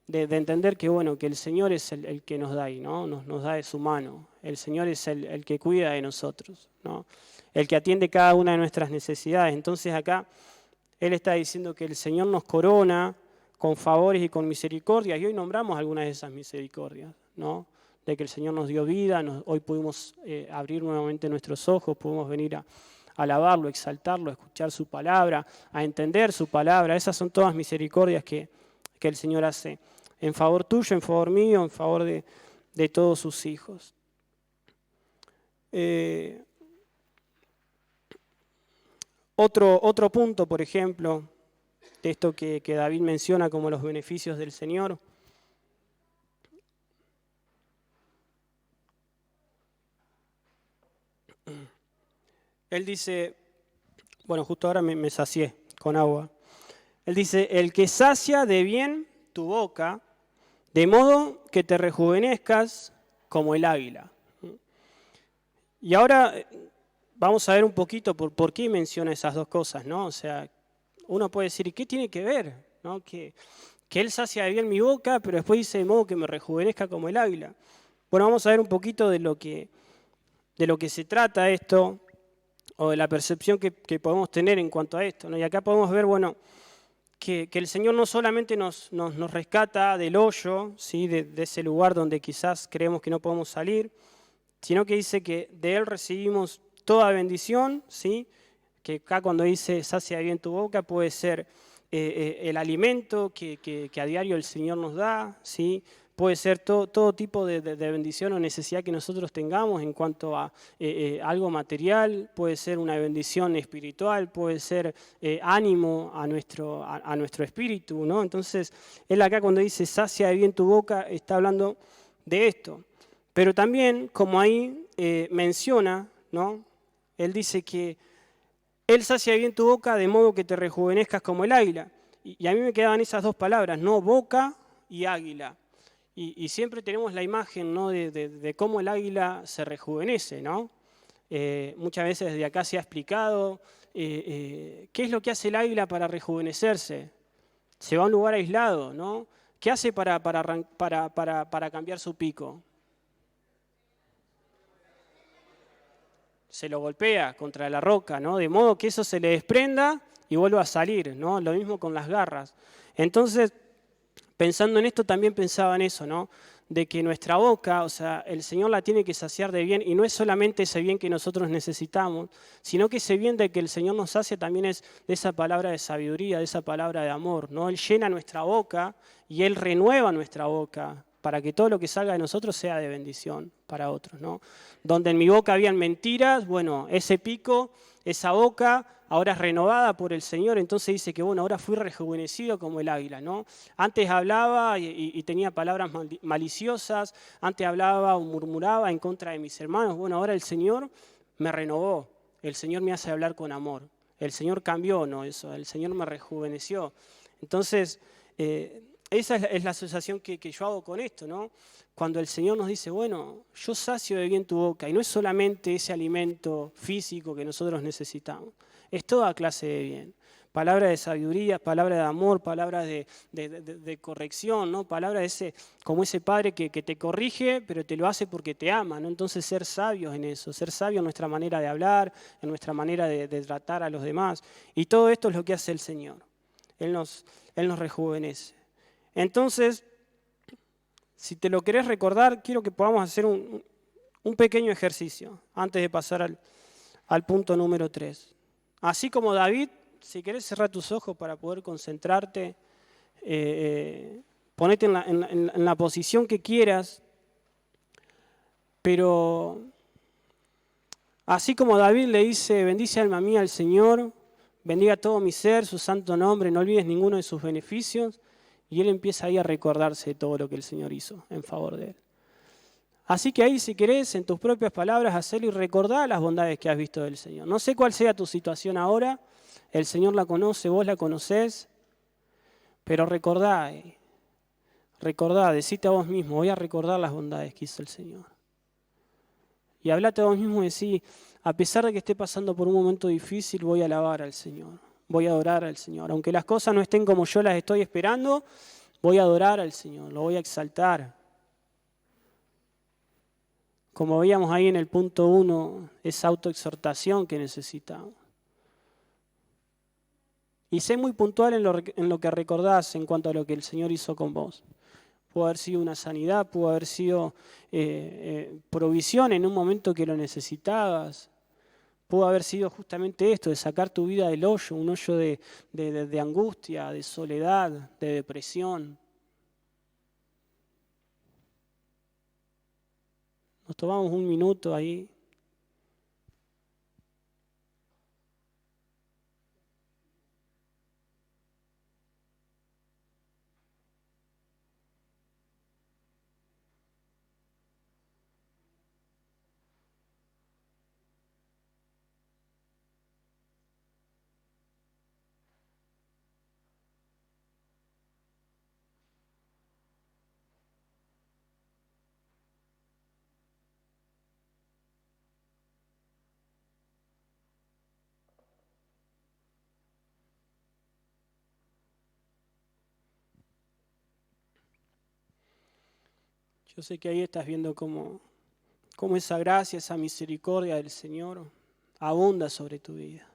entender que, bueno, que el Señor es el que nos da ahí, ¿no? Nos da de su mano. El Señor es el que cuida de nosotros, ¿no? El que atiende cada una de nuestras necesidades. Entonces acá Él está diciendo que el Señor nos corona con favores y con misericordias, y hoy nombramos algunas de esas misericordias, ¿no? De que el Señor nos dio vida, hoy pudimos abrir nuevamente nuestros ojos, pudimos venir a alabarlo, exaltarlo, a escuchar su palabra, a entender su palabra. Esas son todas misericordias que el Señor hace en favor tuyo, en favor mío, en favor de todos sus hijos. Otro punto, por ejemplo, de esto que David menciona como los beneficios del Señor. Él dice, bueno, justo ahora me sacié con agua. Él dice, el que sacia de bien tu boca, de modo que te rejuvenezcas como el águila. Y ahora vamos a ver un poquito por qué menciona esas dos cosas, ¿no? O sea, uno puede decir, ¿y qué tiene que ver? ¿No? Que Él sacia de bien mi boca, pero después dice, de modo que me rejuvenezca como el águila. Bueno, vamos a ver un poquito de lo que se trata esto, o de la percepción que podemos tener en cuanto a esto, ¿no? Y acá podemos ver, bueno, que el Señor no solamente nos rescata del hoyo, ¿sí? de ese lugar donde quizás creemos que no podemos salir, sino que dice que de Él recibimos toda bendición, ¿sí? Que acá cuando dice sacia bien tu boca puede ser el alimento que a diario el Señor nos da, ¿sí? Puede ser todo tipo de bendición o necesidad que nosotros tengamos en cuanto a algo material, puede ser una bendición espiritual, puede ser ánimo a nuestro espíritu, ¿no? Entonces, él acá cuando dice sacia bien tu boca, está hablando de esto. Pero también, como ahí menciona, ¿no? Él dice que Él sacia bien tu boca de modo que te rejuvenezcas como el águila. Y a mí me quedaban esas dos palabras, ¿no? Boca y águila. Y siempre tenemos la imagen, ¿no? de cómo el águila se rejuvenece, ¿no? Muchas veces desde acá se ha explicado qué es lo que hace el águila para rejuvenecerse. Se va a un lugar aislado, ¿no? ¿Qué hace para cambiar su pico? Se lo golpea contra la roca, ¿no? De modo que eso se le desprenda y vuelva a salir, ¿no? Lo mismo con las garras. Entonces, pensando en esto, también pensaba en eso, ¿no? De que nuestra boca, o sea, el Señor la tiene que saciar de bien, y no es solamente ese bien que nosotros necesitamos, sino que ese bien de que el Señor nos sacia también es de esa palabra de sabiduría, de esa palabra de amor, ¿no? Él llena nuestra boca y Él renueva nuestra boca para que todo lo que salga de nosotros sea de bendición para otros, ¿no? Donde en mi boca habían mentiras, bueno, ese pico, esa boca, ahora es renovada por el Señor, entonces dice que, bueno, ahora fui rejuvenecido como el águila, ¿no? Antes hablaba y tenía palabras maliciosas, antes hablaba o murmuraba en contra de mis hermanos, bueno, ahora el Señor me renovó, el Señor me hace hablar con amor, el Señor cambió, ¿no? Eso, el Señor me rejuveneció. Entonces, esa es la asociación que yo hago con esto, ¿no? Cuando el Señor nos dice, bueno, yo sacio de bien tu boca, y no es solamente ese alimento físico que nosotros necesitamos, es toda clase de bien. Palabra de sabiduría, palabra de amor, palabra de corrección, ¿no? Palabra como ese padre que te corrige, pero te lo hace porque te ama, ¿no? Entonces ser sabios en eso, ser sabios en nuestra manera de hablar, en nuestra manera de tratar a los demás. Y todo esto es lo que hace el Señor. Él nos rejuvenece. Entonces, si te lo querés recordar, quiero que podamos hacer un pequeño ejercicio antes de pasar al punto número 3. Así como David, si querés cerrar tus ojos para poder concentrarte, ponete en la posición que quieras, pero así como David le dice, bendice alma mía al Señor, bendiga todo mi ser, su santo nombre, no olvides ninguno de sus beneficios. Y él empieza ahí a recordarse de todo lo que el Señor hizo en favor de él. Así que ahí, si querés, en tus propias palabras, hacelo y recordá las bondades que has visto del Señor. No sé cuál sea tu situación ahora, el Señor la conoce, vos la conocés, pero recordá, decite a vos mismo, voy a recordar las bondades que hizo el Señor. Y hablate a vos mismo y decí, a pesar de que esté pasando por un momento difícil, voy a alabar al Señor. Voy a adorar al Señor. Aunque las cosas no estén como yo las estoy esperando, voy a adorar al Señor, lo voy a exaltar. Como veíamos ahí en el punto 1, esa autoexhortación que necesitamos. Y sé muy puntual en lo que recordás en cuanto a lo que el Señor hizo con vos. Pudo haber sido una sanidad, pudo haber sido provisión en un momento que lo necesitabas. Pudo haber sido justamente esto, de sacar tu vida del hoyo, un hoyo de angustia, de soledad, de depresión. Nos tomamos un minuto ahí. Yo sé que ahí estás viendo cómo esa gracia, esa misericordia del Señor abunda sobre tu vida.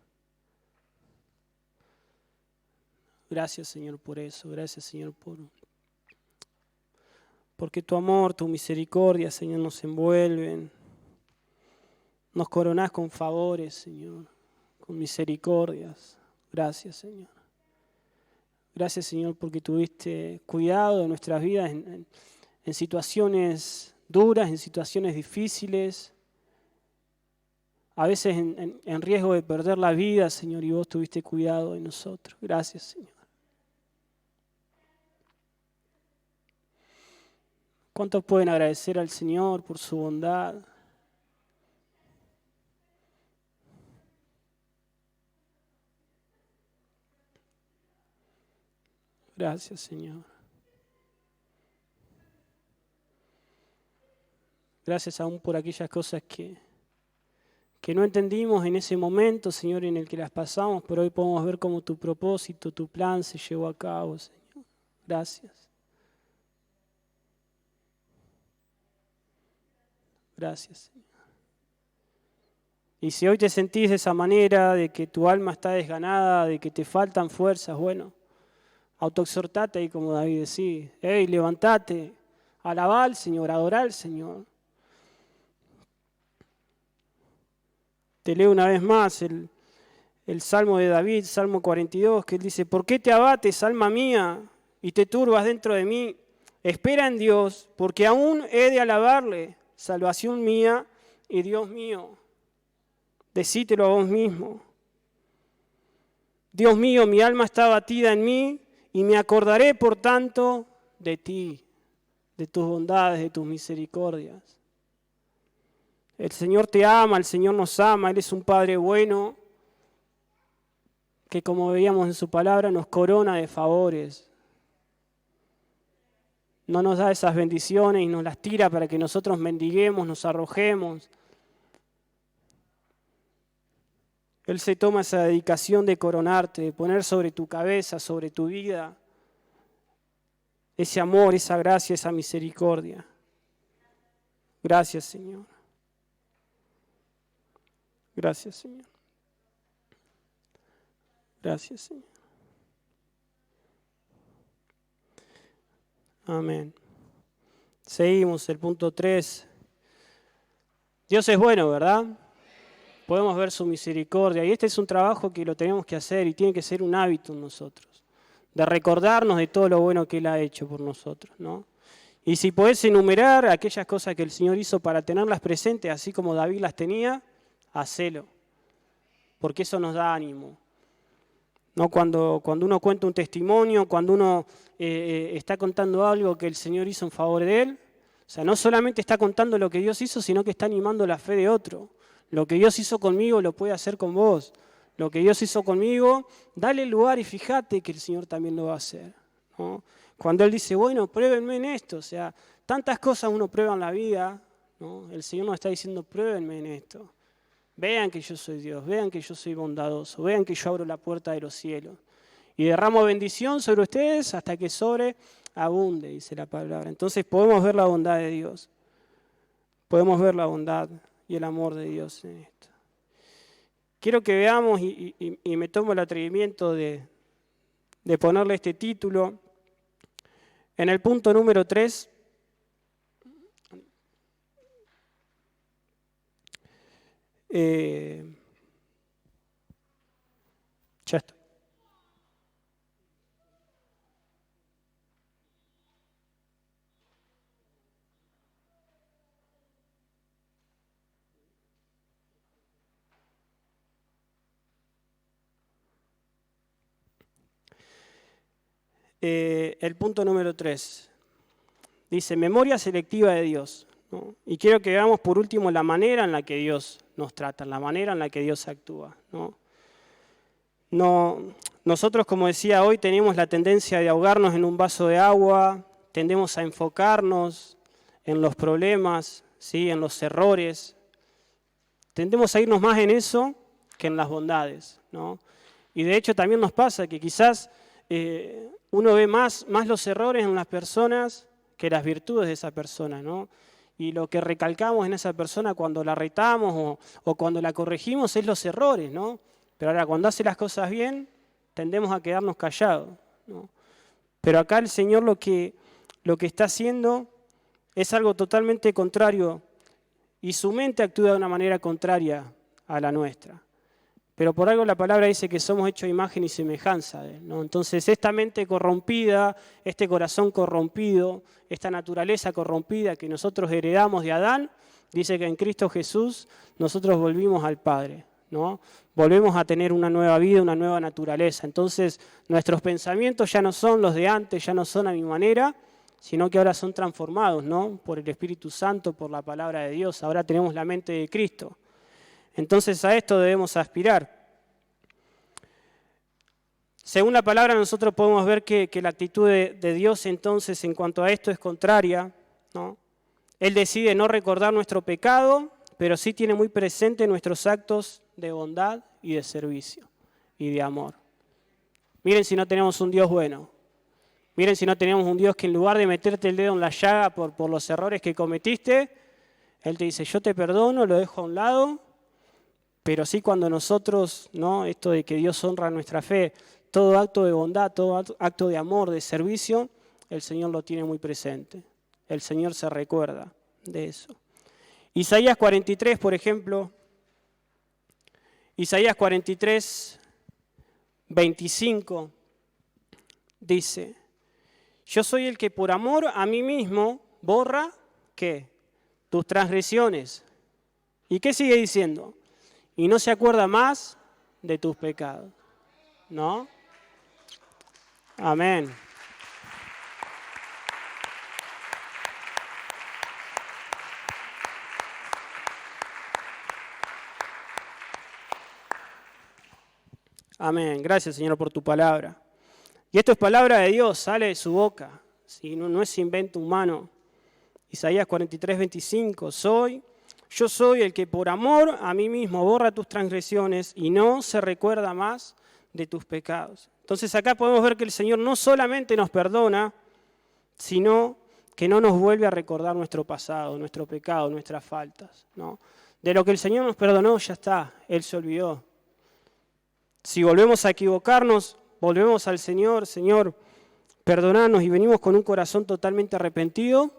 Gracias, Señor, por eso. Gracias, Señor, porque tu amor, tu misericordia, Señor, nos envuelven. Nos coronás con favores, Señor, con misericordias. Gracias, Señor. Gracias, Señor, porque tuviste cuidado de nuestras vidas en situaciones duras, en situaciones difíciles, a veces en riesgo de perder la vida, Señor, y vos tuviste cuidado de nosotros. Gracias, Señor. ¿Cuántos pueden agradecer al Señor por su bondad? Gracias, Señor. Gracias aún por aquellas cosas que no entendimos en ese momento, Señor, en el que las pasamos, pero hoy podemos ver cómo tu propósito, tu plan se llevó a cabo, Señor. Gracias. Gracias, Señor. Y si hoy te sentís de esa manera, de que tu alma está desganada, de que te faltan fuerzas, bueno, autoexhortate ahí como David decía. Hey, levantate, alabá al Señor, adorá al Señor. Te leo una vez más el Salmo de David, Salmo 42, que él dice: ¿por qué te abates, alma mía, y te turbas dentro de mí? Espera en Dios, porque aún he de alabarle, salvación mía y Dios mío. Decítelo a vos mismo. Dios mío, mi alma está abatida en mí, y me acordaré, por tanto, de ti, de tus bondades, de tus misericordias. El Señor te ama, el Señor nos ama, Él es un Padre bueno, que como veíamos en su palabra nos corona de favores. No nos da esas bendiciones y nos las tira para que nosotros mendiguemos, nos arrojemos. Él se toma esa dedicación de coronarte, de poner sobre tu cabeza, sobre tu vida, ese amor, esa gracia, esa misericordia. Gracias, Señor. Gracias, Señor. Gracias, Señor. Amén. Seguimos, el punto 3. Dios es bueno, ¿verdad? Podemos ver su misericordia. Y este es un trabajo que lo tenemos que hacer y tiene que ser un hábito en nosotros. De recordarnos de todo lo bueno que Él ha hecho por nosotros, ¿no? Y si podés enumerar aquellas cosas que el Señor hizo para tenerlas presentes, así como David las tenía, hacelo. Porque eso nos da ánimo. ¿No? Cuando uno cuenta un testimonio, cuando uno está contando algo que el Señor hizo en favor de Él, o sea, no solamente está contando lo que Dios hizo, sino que está animando la fe de otro. Lo que Dios hizo conmigo lo puede hacer con vos. Lo que Dios hizo conmigo, dale lugar y fíjate que el Señor también lo va a hacer, ¿no? Cuando Él dice, bueno, pruébenme en esto, o sea, tantas cosas uno prueba en la vida, ¿no? El Señor nos está diciendo, pruébenme en esto. Vean que yo soy Dios, vean que yo soy bondadoso, vean que yo abro la puerta de los cielos. Y derramo bendición sobre ustedes hasta que sobreabunde, dice la palabra. Entonces podemos ver la bondad de Dios. Podemos ver la bondad y el amor de Dios en esto. Quiero que veamos, y me tomo el atrevimiento de de ponerle este título. En el punto número 3, ya estoy. El punto número 3 dice memoria selectiva de Dios, ¿no? Y quiero que veamos por último la manera en la que Dios nos trata, la manera en la que Dios actúa, ¿no? Nosotros, como decía hoy, tenemos la tendencia de ahogarnos en un vaso de agua, tendemos a enfocarnos en los problemas, ¿sí? En los errores, tendemos a irnos más en eso que en las bondades, ¿no? Y de hecho también nos pasa que quizás uno ve más los errores en las personas que las virtudes de esa persona, ¿no? Y lo que recalcamos en esa persona cuando la retamos o cuando la corregimos es los errores, ¿no? Pero ahora cuando hace las cosas bien, tendemos a quedarnos callados, ¿no? Pero acá el Señor lo que está haciendo es algo totalmente contrario y su mente actúa de una manera contraria a la nuestra. Pero por algo la palabra dice que somos hechos a imagen y semejanza de Él, ¿no? Entonces esta mente corrompida, este corazón corrompido, esta naturaleza corrompida que nosotros heredamos de Adán, dice que en Cristo Jesús nosotros volvimos al Padre, ¿no? Volvemos a tener una nueva vida, una nueva naturaleza. Entonces nuestros pensamientos ya no son los de antes, ya no son a mi manera, sino que ahora son transformados, ¿no? Por el Espíritu Santo, por la palabra de Dios. Ahora tenemos la mente de Cristo. Entonces a esto debemos aspirar. Según la palabra nosotros podemos ver que la actitud de Dios entonces en cuanto a esto es contraria, ¿no? Él decide no recordar nuestro pecado, pero sí tiene muy presente nuestros actos de bondad y de servicio y de amor. Miren si no tenemos un Dios bueno. Miren si no tenemos un Dios que en lugar de meterte el dedo en la llaga por los errores que cometiste, Él te dice, yo te perdono, lo dejo a un lado. Pero sí cuando nosotros, ¿no? Esto de que Dios honra nuestra fe, todo acto de bondad, todo acto de amor, de servicio, el Señor lo tiene muy presente. El Señor se recuerda de eso. Isaías 43, por ejemplo, Isaías 43, 25, dice, yo soy el que por amor a mí mismo borra, ¿qué? Tus transgresiones. ¿Y qué sigue diciendo? Y no se acuerda más de tus pecados, ¿no? Amén. Amén. Gracias, Señor, por tu palabra. Y esto es palabra de Dios, sale de su boca, ¿sí? No es invento humano. Isaías 43, 25, yo soy el que por amor a mí mismo borra tus transgresiones y no se recuerda más de tus pecados. Entonces acá podemos ver que el Señor no solamente nos perdona, sino que no nos vuelve a recordar nuestro pasado, nuestro pecado, nuestras faltas, ¿no? De lo que el Señor nos perdonó ya está, Él se olvidó. Si volvemos a equivocarnos, volvemos al Señor, Señor, perdonanos y venimos con un corazón totalmente arrepentido,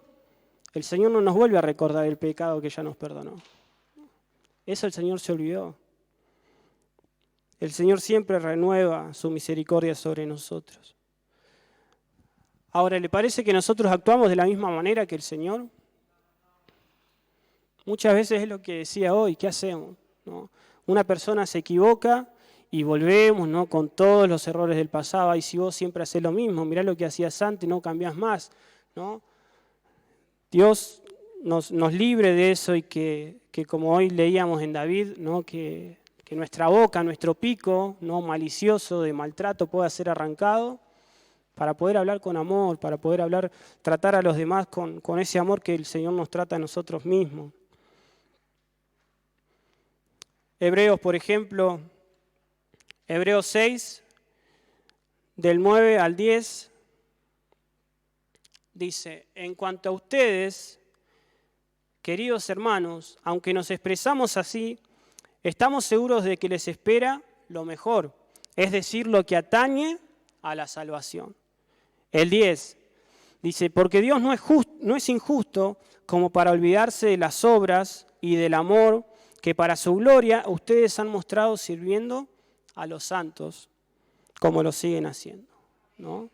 el Señor no nos vuelve a recordar el pecado que ya nos perdonó. Eso el Señor se olvidó. El Señor siempre renueva su misericordia sobre nosotros. Ahora, ¿le parece que nosotros actuamos de la misma manera que el Señor? Muchas veces es lo que decía hoy, ¿qué hacemos? ¿No? Una persona se equivoca y volvemos, ¿no? Con todos los errores del pasado. Y si vos siempre haces lo mismo, mirá lo que hacías antes, no cambiás más, ¿no? Dios nos libre de eso y que como hoy leíamos en David, ¿no? Que nuestra boca, nuestro pico, ¿no? Malicioso de maltrato pueda ser arrancado para poder hablar con amor, para poder tratar a los demás con ese amor que el Señor nos trata a nosotros mismos. Hebreos, por ejemplo, Hebreos 6, del 9 al 10, dice, en cuanto a ustedes, queridos hermanos, aunque nos expresamos así, estamos seguros de que les espera lo mejor, es decir, lo que atañe a la salvación. El 10 dice, porque Dios no es injusto como para olvidarse de las obras y del amor que para su gloria ustedes han mostrado sirviendo a los santos, como lo siguen haciendo, ¿no?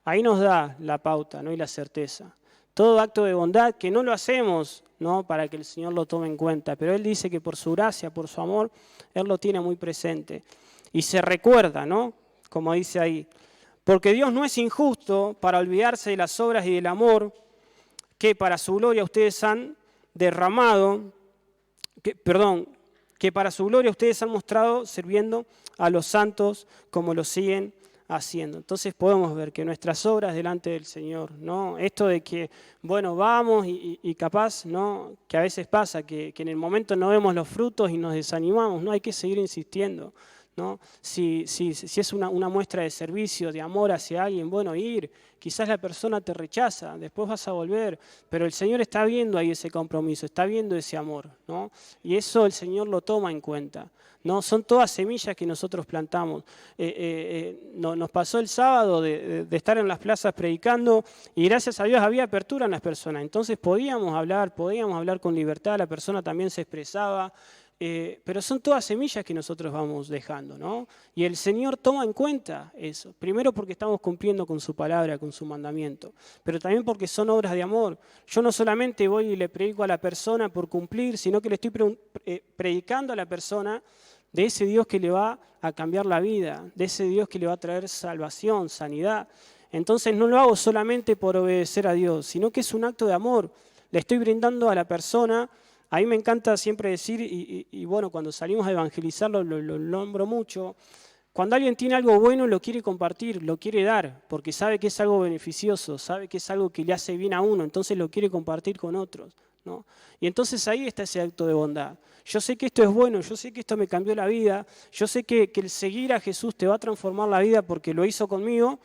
Ahí nos da la pauta, ¿no? Y la certeza. Todo acto de bondad que no lo hacemos, ¿no? Para que el Señor lo tome en cuenta, pero Él dice que por su gracia, por su amor, Él lo tiene muy presente. Y se recuerda, ¿no? Como dice ahí, porque Dios no es injusto para olvidarse de las obras y del amor que para su gloria ustedes han derramado, que para su gloria ustedes han mostrado sirviendo a los santos como lo siguen haciendo. Entonces podemos ver que nuestras obras delante del Señor, ¿no? Esto de que, bueno, vamos y capaz, ¿no? Que a veces pasa que en el momento no vemos los frutos y nos desanimamos, ¿no? Hay que seguir insistiendo, ¿no? Si es una muestra de servicio, de amor hacia alguien, bueno, ir. Quizás la persona te rechaza, después vas a volver, pero el Señor está viendo ahí ese compromiso, está viendo ese amor, ¿no? Y eso el Señor lo toma en cuenta, ¿no? Son todas semillas que nosotros plantamos. Nos pasó el sábado de estar en las plazas predicando y gracias a Dios había apertura en las personas. Entonces podíamos hablar con libertad, la persona también se expresaba. Pero son todas semillas que nosotros vamos dejando, ¿no? Y el Señor toma en cuenta eso. Primero porque estamos cumpliendo con su palabra, con su mandamiento, pero también porque son obras de amor. Yo no solamente voy y le predico a la persona por cumplir, sino que le estoy predicando a la persona de ese Dios que le va a cambiar la vida, de ese Dios que le va a traer salvación, sanidad. Entonces no lo hago solamente por obedecer a Dios, sino que es un acto de amor. Le estoy brindando a la persona. A mí me encanta siempre decir, y bueno, cuando salimos a evangelizarlo lo nombro mucho, cuando alguien tiene algo bueno lo quiere compartir, lo quiere dar, porque sabe que es algo beneficioso, sabe que es algo que le hace bien a uno, entonces lo quiere compartir con otros, ¿no? Y entonces ahí está ese acto de bondad. Yo sé que esto es bueno, yo sé que esto me cambió la vida, yo sé que el seguir a Jesús te va a transformar la vida porque lo hizo conmigo,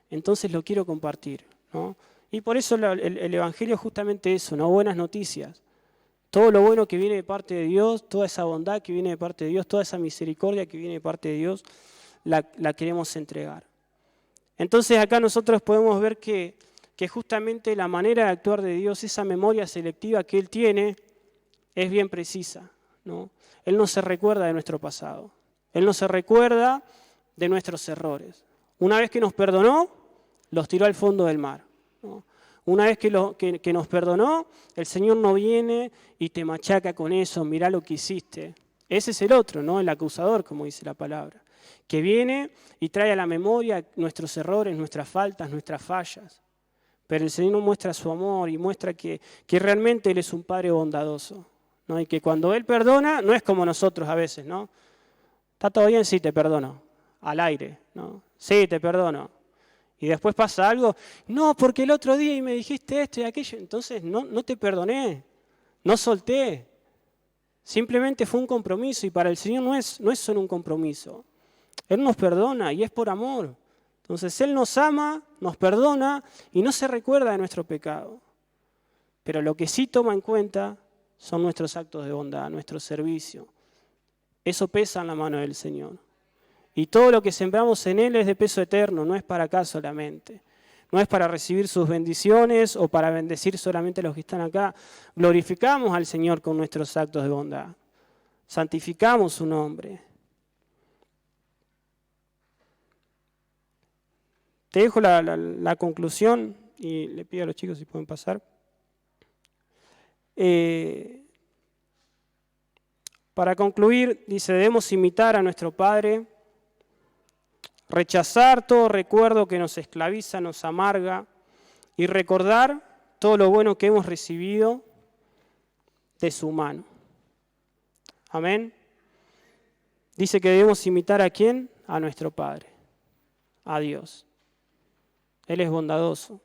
entonces lo quiero compartir, ¿no? Y por eso el Evangelio es justamente eso, ¿no? Buenas noticias. Todo lo bueno que viene de parte de Dios, toda esa bondad que viene de parte de Dios, toda esa misericordia que viene de parte de Dios, la queremos entregar. Entonces acá nosotros podemos ver que justamente la manera de actuar de Dios, esa memoria selectiva que Él tiene, es bien precisa, ¿no? Él no se recuerda de nuestro pasado, Él no se recuerda de nuestros errores. Una vez que nos perdonó, los tiró al fondo del mar, ¿no? Una vez que nos perdonó, el Señor no viene y te machaca con eso, mirá lo que hiciste. Ese es el otro, ¿no? El acusador, como dice la palabra, que viene y trae a la memoria nuestros errores, nuestras faltas, nuestras fallas. Pero el Señor nos muestra su amor y muestra que realmente Él es un Padre bondadoso, ¿no? Y que cuando Él perdona, no es como nosotros a veces, ¿no? ¿Está todo bien? Sí, te perdono. Al aire, ¿no? Sí, te perdono. Y después pasa algo, no, porque el otro día y me dijiste esto y aquello, entonces no te perdoné, no solté. Simplemente fue un compromiso y para el Señor no es solo un compromiso. Él nos perdona y es por amor. Entonces Él nos ama, nos perdona y no se recuerda de nuestro pecado. Pero lo que sí toma en cuenta son nuestros actos de bondad, nuestro servicio. Eso pesa en la mano del Señor. Y todo lo que sembramos en Él es de peso eterno, no es para acá solamente. No es para recibir sus bendiciones o para bendecir solamente a los que están acá. Glorificamos al Señor con nuestros actos de bondad. Santificamos su nombre. Te dejo la conclusión y le pido a los chicos si pueden pasar. Para concluir, dice, debemos imitar a nuestro Padre, rechazar todo recuerdo que nos esclaviza, nos amarga y recordar todo lo bueno que hemos recibido de su mano. Amén. Dice que debemos imitar ¿a quién? A nuestro Padre, a Dios. Él es bondadoso,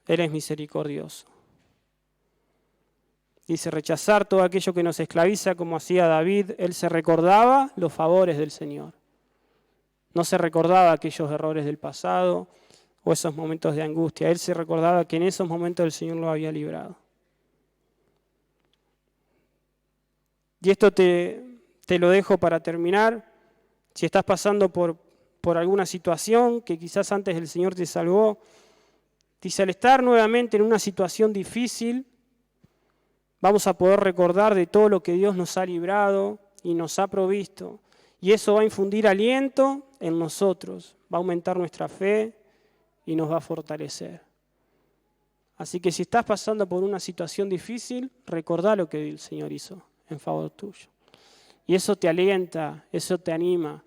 Él es misericordioso. Dice rechazar todo aquello que nos esclaviza como hacía David. Él se recordaba los favores del Señor. No se recordaba aquellos errores del pasado o esos momentos de angustia. Él se recordaba que en esos momentos el Señor lo había librado. Y esto te lo dejo para terminar. Si estás pasando por por alguna situación que quizás antes el Señor te salvó. Dice, al estar nuevamente en una situación difícil, vamos a poder recordar de todo lo que Dios nos ha librado y nos ha provisto. Y eso va a infundir aliento en nosotros, va a aumentar nuestra fe y nos va a fortalecer. Así que si estás pasando por una situación difícil, recordá lo que el Señor hizo en favor tuyo. Y eso te alienta, eso te anima,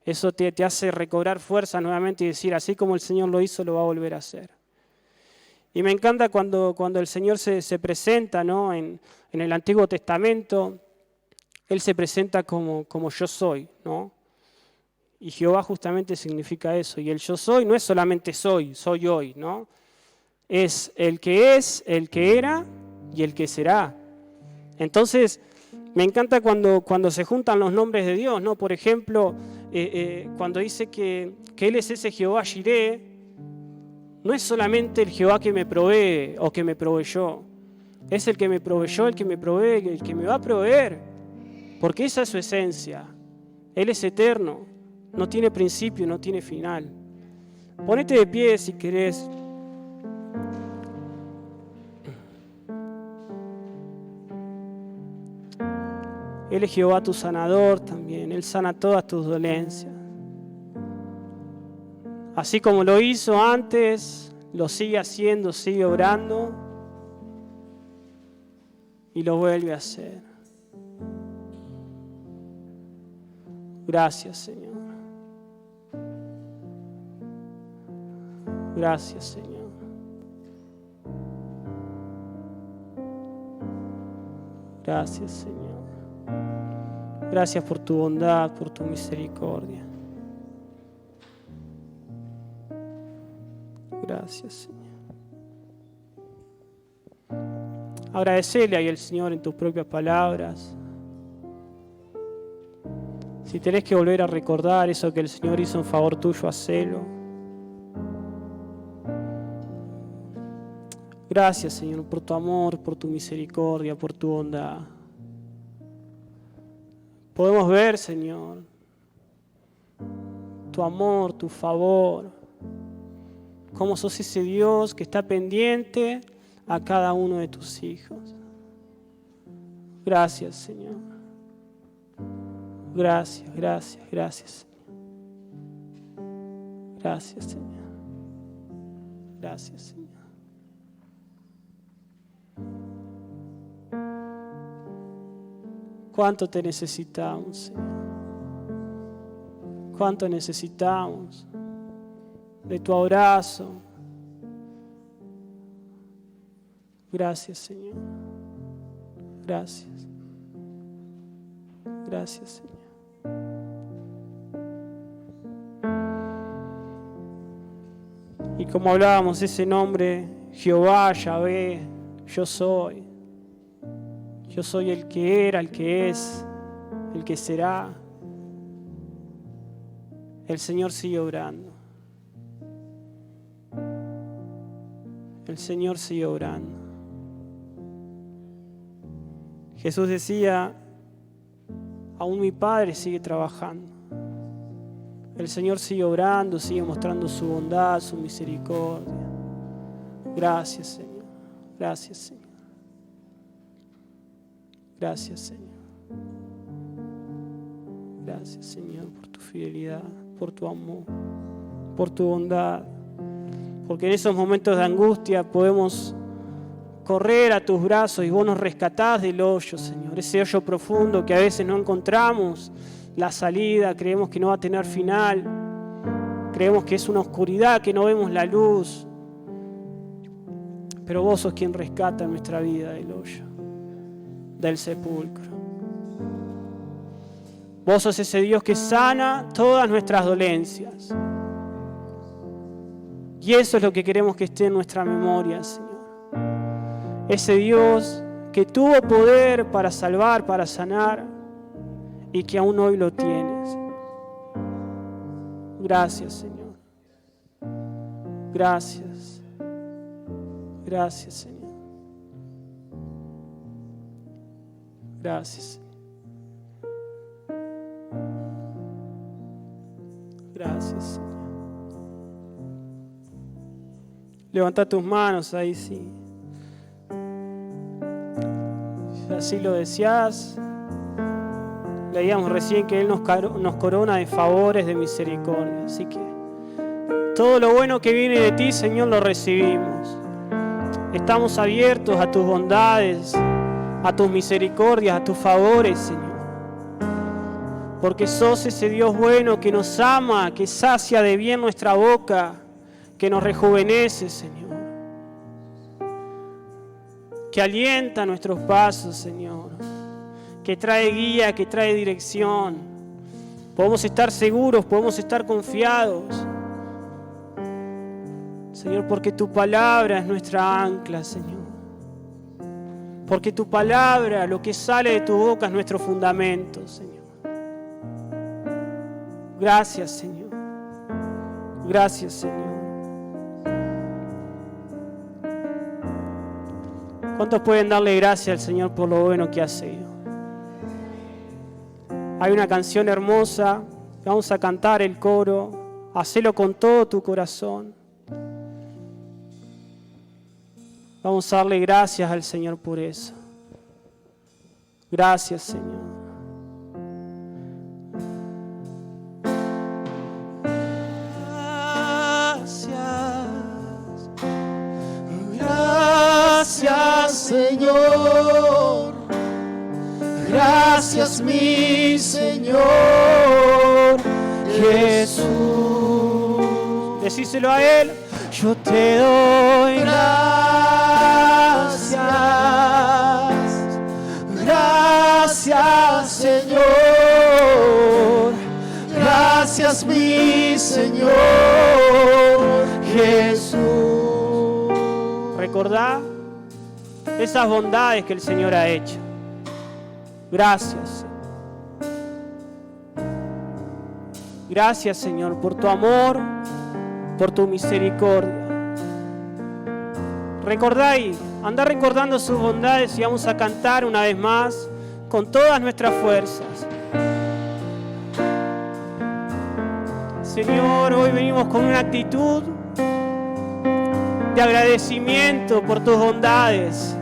eso te hace recobrar fuerza nuevamente y decir, así como el Señor lo hizo, lo va a volver a hacer. Y me encanta cuando el Señor se presenta, ¿no? En el Antiguo Testamento, Él se presenta como yo soy, ¿no? Y Jehová justamente significa eso. Y el yo soy no es solamente soy hoy, ¿no? Es, el que era y el que será. Entonces, me encanta cuando se juntan los nombres de Dios, ¿no? Por ejemplo, cuando dice que Él es ese Jehová Jireh, no es solamente el Jehová que me provee o que me proveyó. Es el que me proveyó, el que me provee, el que me va a proveer. Porque esa es su esencia. Él es eterno, no tiene principio, no tiene final. Ponete de pie si querés. Él es Jehová tu sanador también. Él sana todas tus dolencias. Así como lo hizo antes, lo sigue haciendo, sigue obrando y lo vuelve a hacer. Gracias, Señor. Gracias, Señor. Gracias, Señor. Gracias por tu bondad, por tu misericordia. Gracias, Señor. Agradecele ahí al Señor en tus propias palabras. Si tenés que volver a recordar eso que el Señor hizo en favor tuyo, hacelo. Gracias, Señor, por tu amor, por tu misericordia, por tu bondad. Podemos ver, Señor, tu amor, tu favor, cómo sos ese Dios que está pendiente a cada uno de tus hijos. Gracias, Señor. Gracias, gracias, gracias, Señor. Gracias, Señor. Gracias, Señor. ¿Cuánto te necesitamos, Señor? ¿Cuánto necesitamos de tu abrazo? Gracias, Señor. Gracias. Gracias, Señor. Y como hablábamos, ese nombre, Jehová, Yahvé, yo soy. Yo soy el que era, el que es, el que será. El Señor sigue obrando. El Señor sigue obrando. Jesús decía, aún mi Padre sigue trabajando. El Señor sigue obrando, sigue mostrando su bondad, su misericordia. Gracias, Señor. Gracias, Señor. Gracias, Señor. Gracias, Señor, por tu fidelidad, por tu amor, por tu bondad. Porque en esos momentos de angustia podemos correr a tus brazos y vos nos rescatás del hoyo, Señor. Ese hoyo profundo que a veces no encontramos la salida, creemos que no va a tener final. Creemos que es una oscuridad, que no vemos la luz. Pero vos sos quien rescata nuestra vida del hoyo, del sepulcro. Vos sos ese Dios que sana todas nuestras dolencias. Y eso es lo que queremos que esté en nuestra memoria, Señor. Ese Dios que tuvo poder para salvar, para sanar, y que aún hoy lo tiene, Señor. Gracias, Señor. Gracias. Gracias, Señor. Gracias, Señor. Gracias, Señor. Levanta tus manos ahí, sí. Si así lo deseas. Leíamos recién que Él nos corona de favores, de misericordia. Así que todo lo bueno que viene de ti, Señor, lo recibimos. Estamos abiertos a tus bondades, a tus misericordias, a tus favores, Señor. Porque sos ese Dios bueno que nos ama, que sacia de bien nuestra boca, que nos rejuvenece, Señor. Que alienta nuestros pasos, Señor. Que trae guía, que trae dirección. Podemos estar seguros, podemos estar confiados. Señor, porque tu palabra es nuestra ancla, Señor. Porque tu palabra, lo que sale de tu boca es nuestro fundamento, Señor. Gracias, Señor. Gracias, Señor. ¿Cuántos pueden darle gracias al Señor por lo bueno que ha sido? Hay una canción hermosa, vamos a cantar el coro, hacelo con todo tu corazón. Vamos a darle gracias al Señor por eso. Gracias, Señor. Gracias, Señor. Gracias, mi Señor Jesús. Decíselo a Él. Yo te doy gracias. Gracias, Señor. Gracias, mi Señor Jesús. Recordá esas bondades que el Señor ha hecho. Gracias, Señor. Gracias, Señor, por tu amor, por tu misericordia. Recordá y andá recordando sus bondades y vamos a cantar una vez más con todas nuestras fuerzas. Señor, hoy venimos con una actitud de agradecimiento por tus bondades,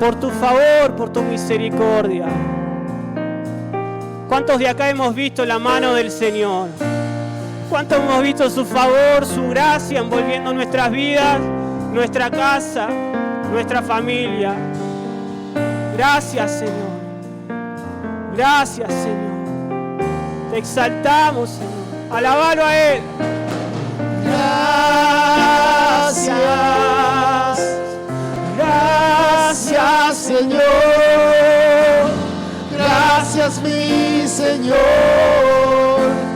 por tu favor, por tu misericordia. ¿Cuántos de acá hemos visto la mano del Señor? ¿Cuántos hemos visto su favor, su gracia envolviendo nuestras vidas, nuestra casa, nuestra familia? Gracias, Señor. Gracias, Señor. Te exaltamos, Señor. Alabalo a Él. Gracias. Gracias, Señor. Gracias, mi Señor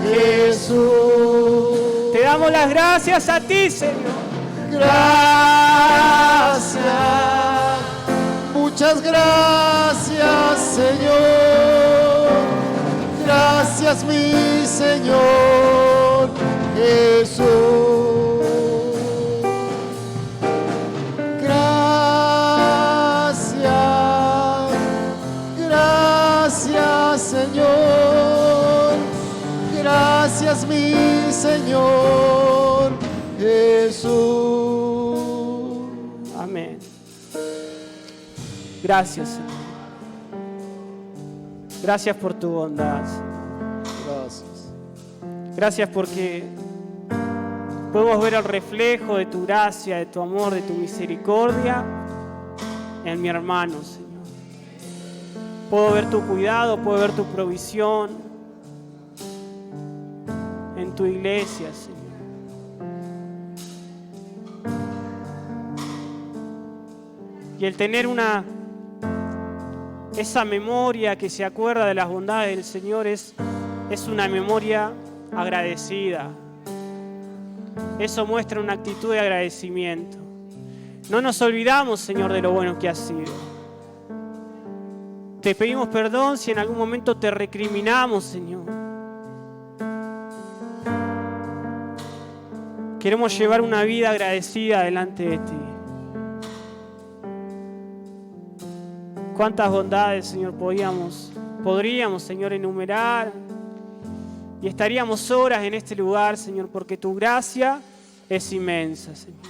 Jesús. Te damos las gracias a ti, Señor. Gracias. Muchas gracias, Señor. Gracias, mi Señor Jesús. Gracias, Señor. Gracias, mi Señor Jesús. Amén. Gracias, Señor. Gracias por tu bondad, Señor. Gracias. Gracias porque podemos ver el reflejo de tu gracia, de tu amor, de tu misericordia en mi hermano, Señor. Puedo ver tu cuidado, puedo ver tu provisión en tu iglesia, Señor. Y el tener esa memoria que se acuerda de las bondades del Señor es una memoria agradecida. Eso muestra una actitud de agradecimiento. No nos olvidamos, Señor, de lo bueno que has sido. Te pedimos perdón si en algún momento te recriminamos, Señor. Queremos llevar una vida agradecida delante de ti. ¿Cuántas bondades, Señor, podríamos, Señor, enumerar? Y estaríamos horas en este lugar, Señor, porque tu gracia es inmensa, Señor.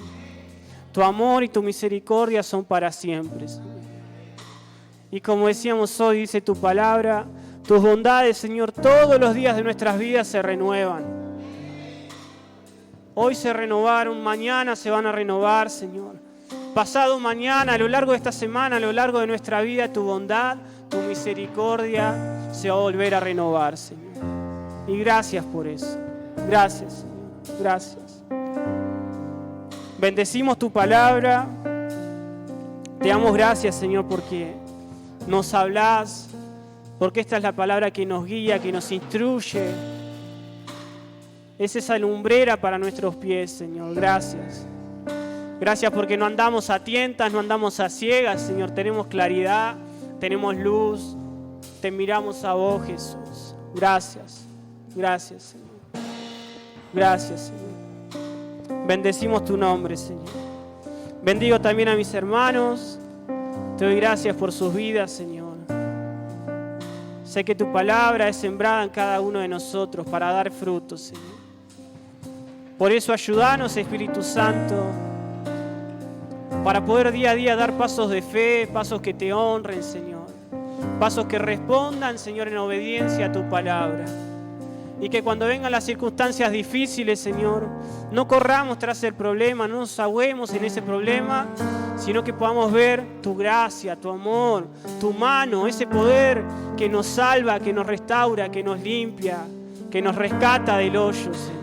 Tu amor y tu misericordia son para siempre, Señor. Y como decíamos hoy, dice tu palabra, tus bondades, Señor, todos los días de nuestras vidas se renuevan. Hoy se renovaron, mañana se van a renovar, Señor. Pasado mañana, a lo largo de esta semana, a lo largo de nuestra vida, tu bondad, tu misericordia se va a volver a renovar, Señor. Y gracias por eso. Gracias, Señor. Gracias. Bendecimos tu palabra. Te damos gracias, Señor, porque nos hablas, porque esta es la palabra que nos guía, que nos instruye. Es esa lumbrera para nuestros pies, Señor. Gracias. Gracias porque no andamos a tientas, no andamos a ciegas, Señor. Tenemos claridad, tenemos luz. Te miramos a vos, Jesús. Gracias. Gracias, Señor. Gracias, Señor. Bendecimos tu nombre, Señor. Bendigo también a mis hermanos. Te doy gracias por sus vidas, Señor. Sé que tu palabra es sembrada en cada uno de nosotros para dar frutos, Señor. Por eso ayúdanos, Espíritu Santo, para poder día a día dar pasos de fe, pasos que te honren, Señor. Pasos que respondan, Señor, en obediencia a tu palabra. Y que cuando vengan las circunstancias difíciles, Señor, no corramos tras el problema, no nos ahoguemos en ese problema, sino que podamos ver tu gracia, tu amor, tu mano, ese poder que nos salva, que nos restaura, que nos limpia, que nos rescata del hoyo, Señor.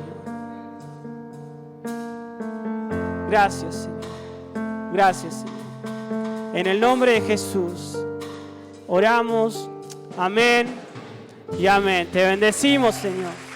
Gracias, Señor. Gracias, Señor. En el nombre de Jesús oramos. Amén y amén. Te bendecimos, Señor.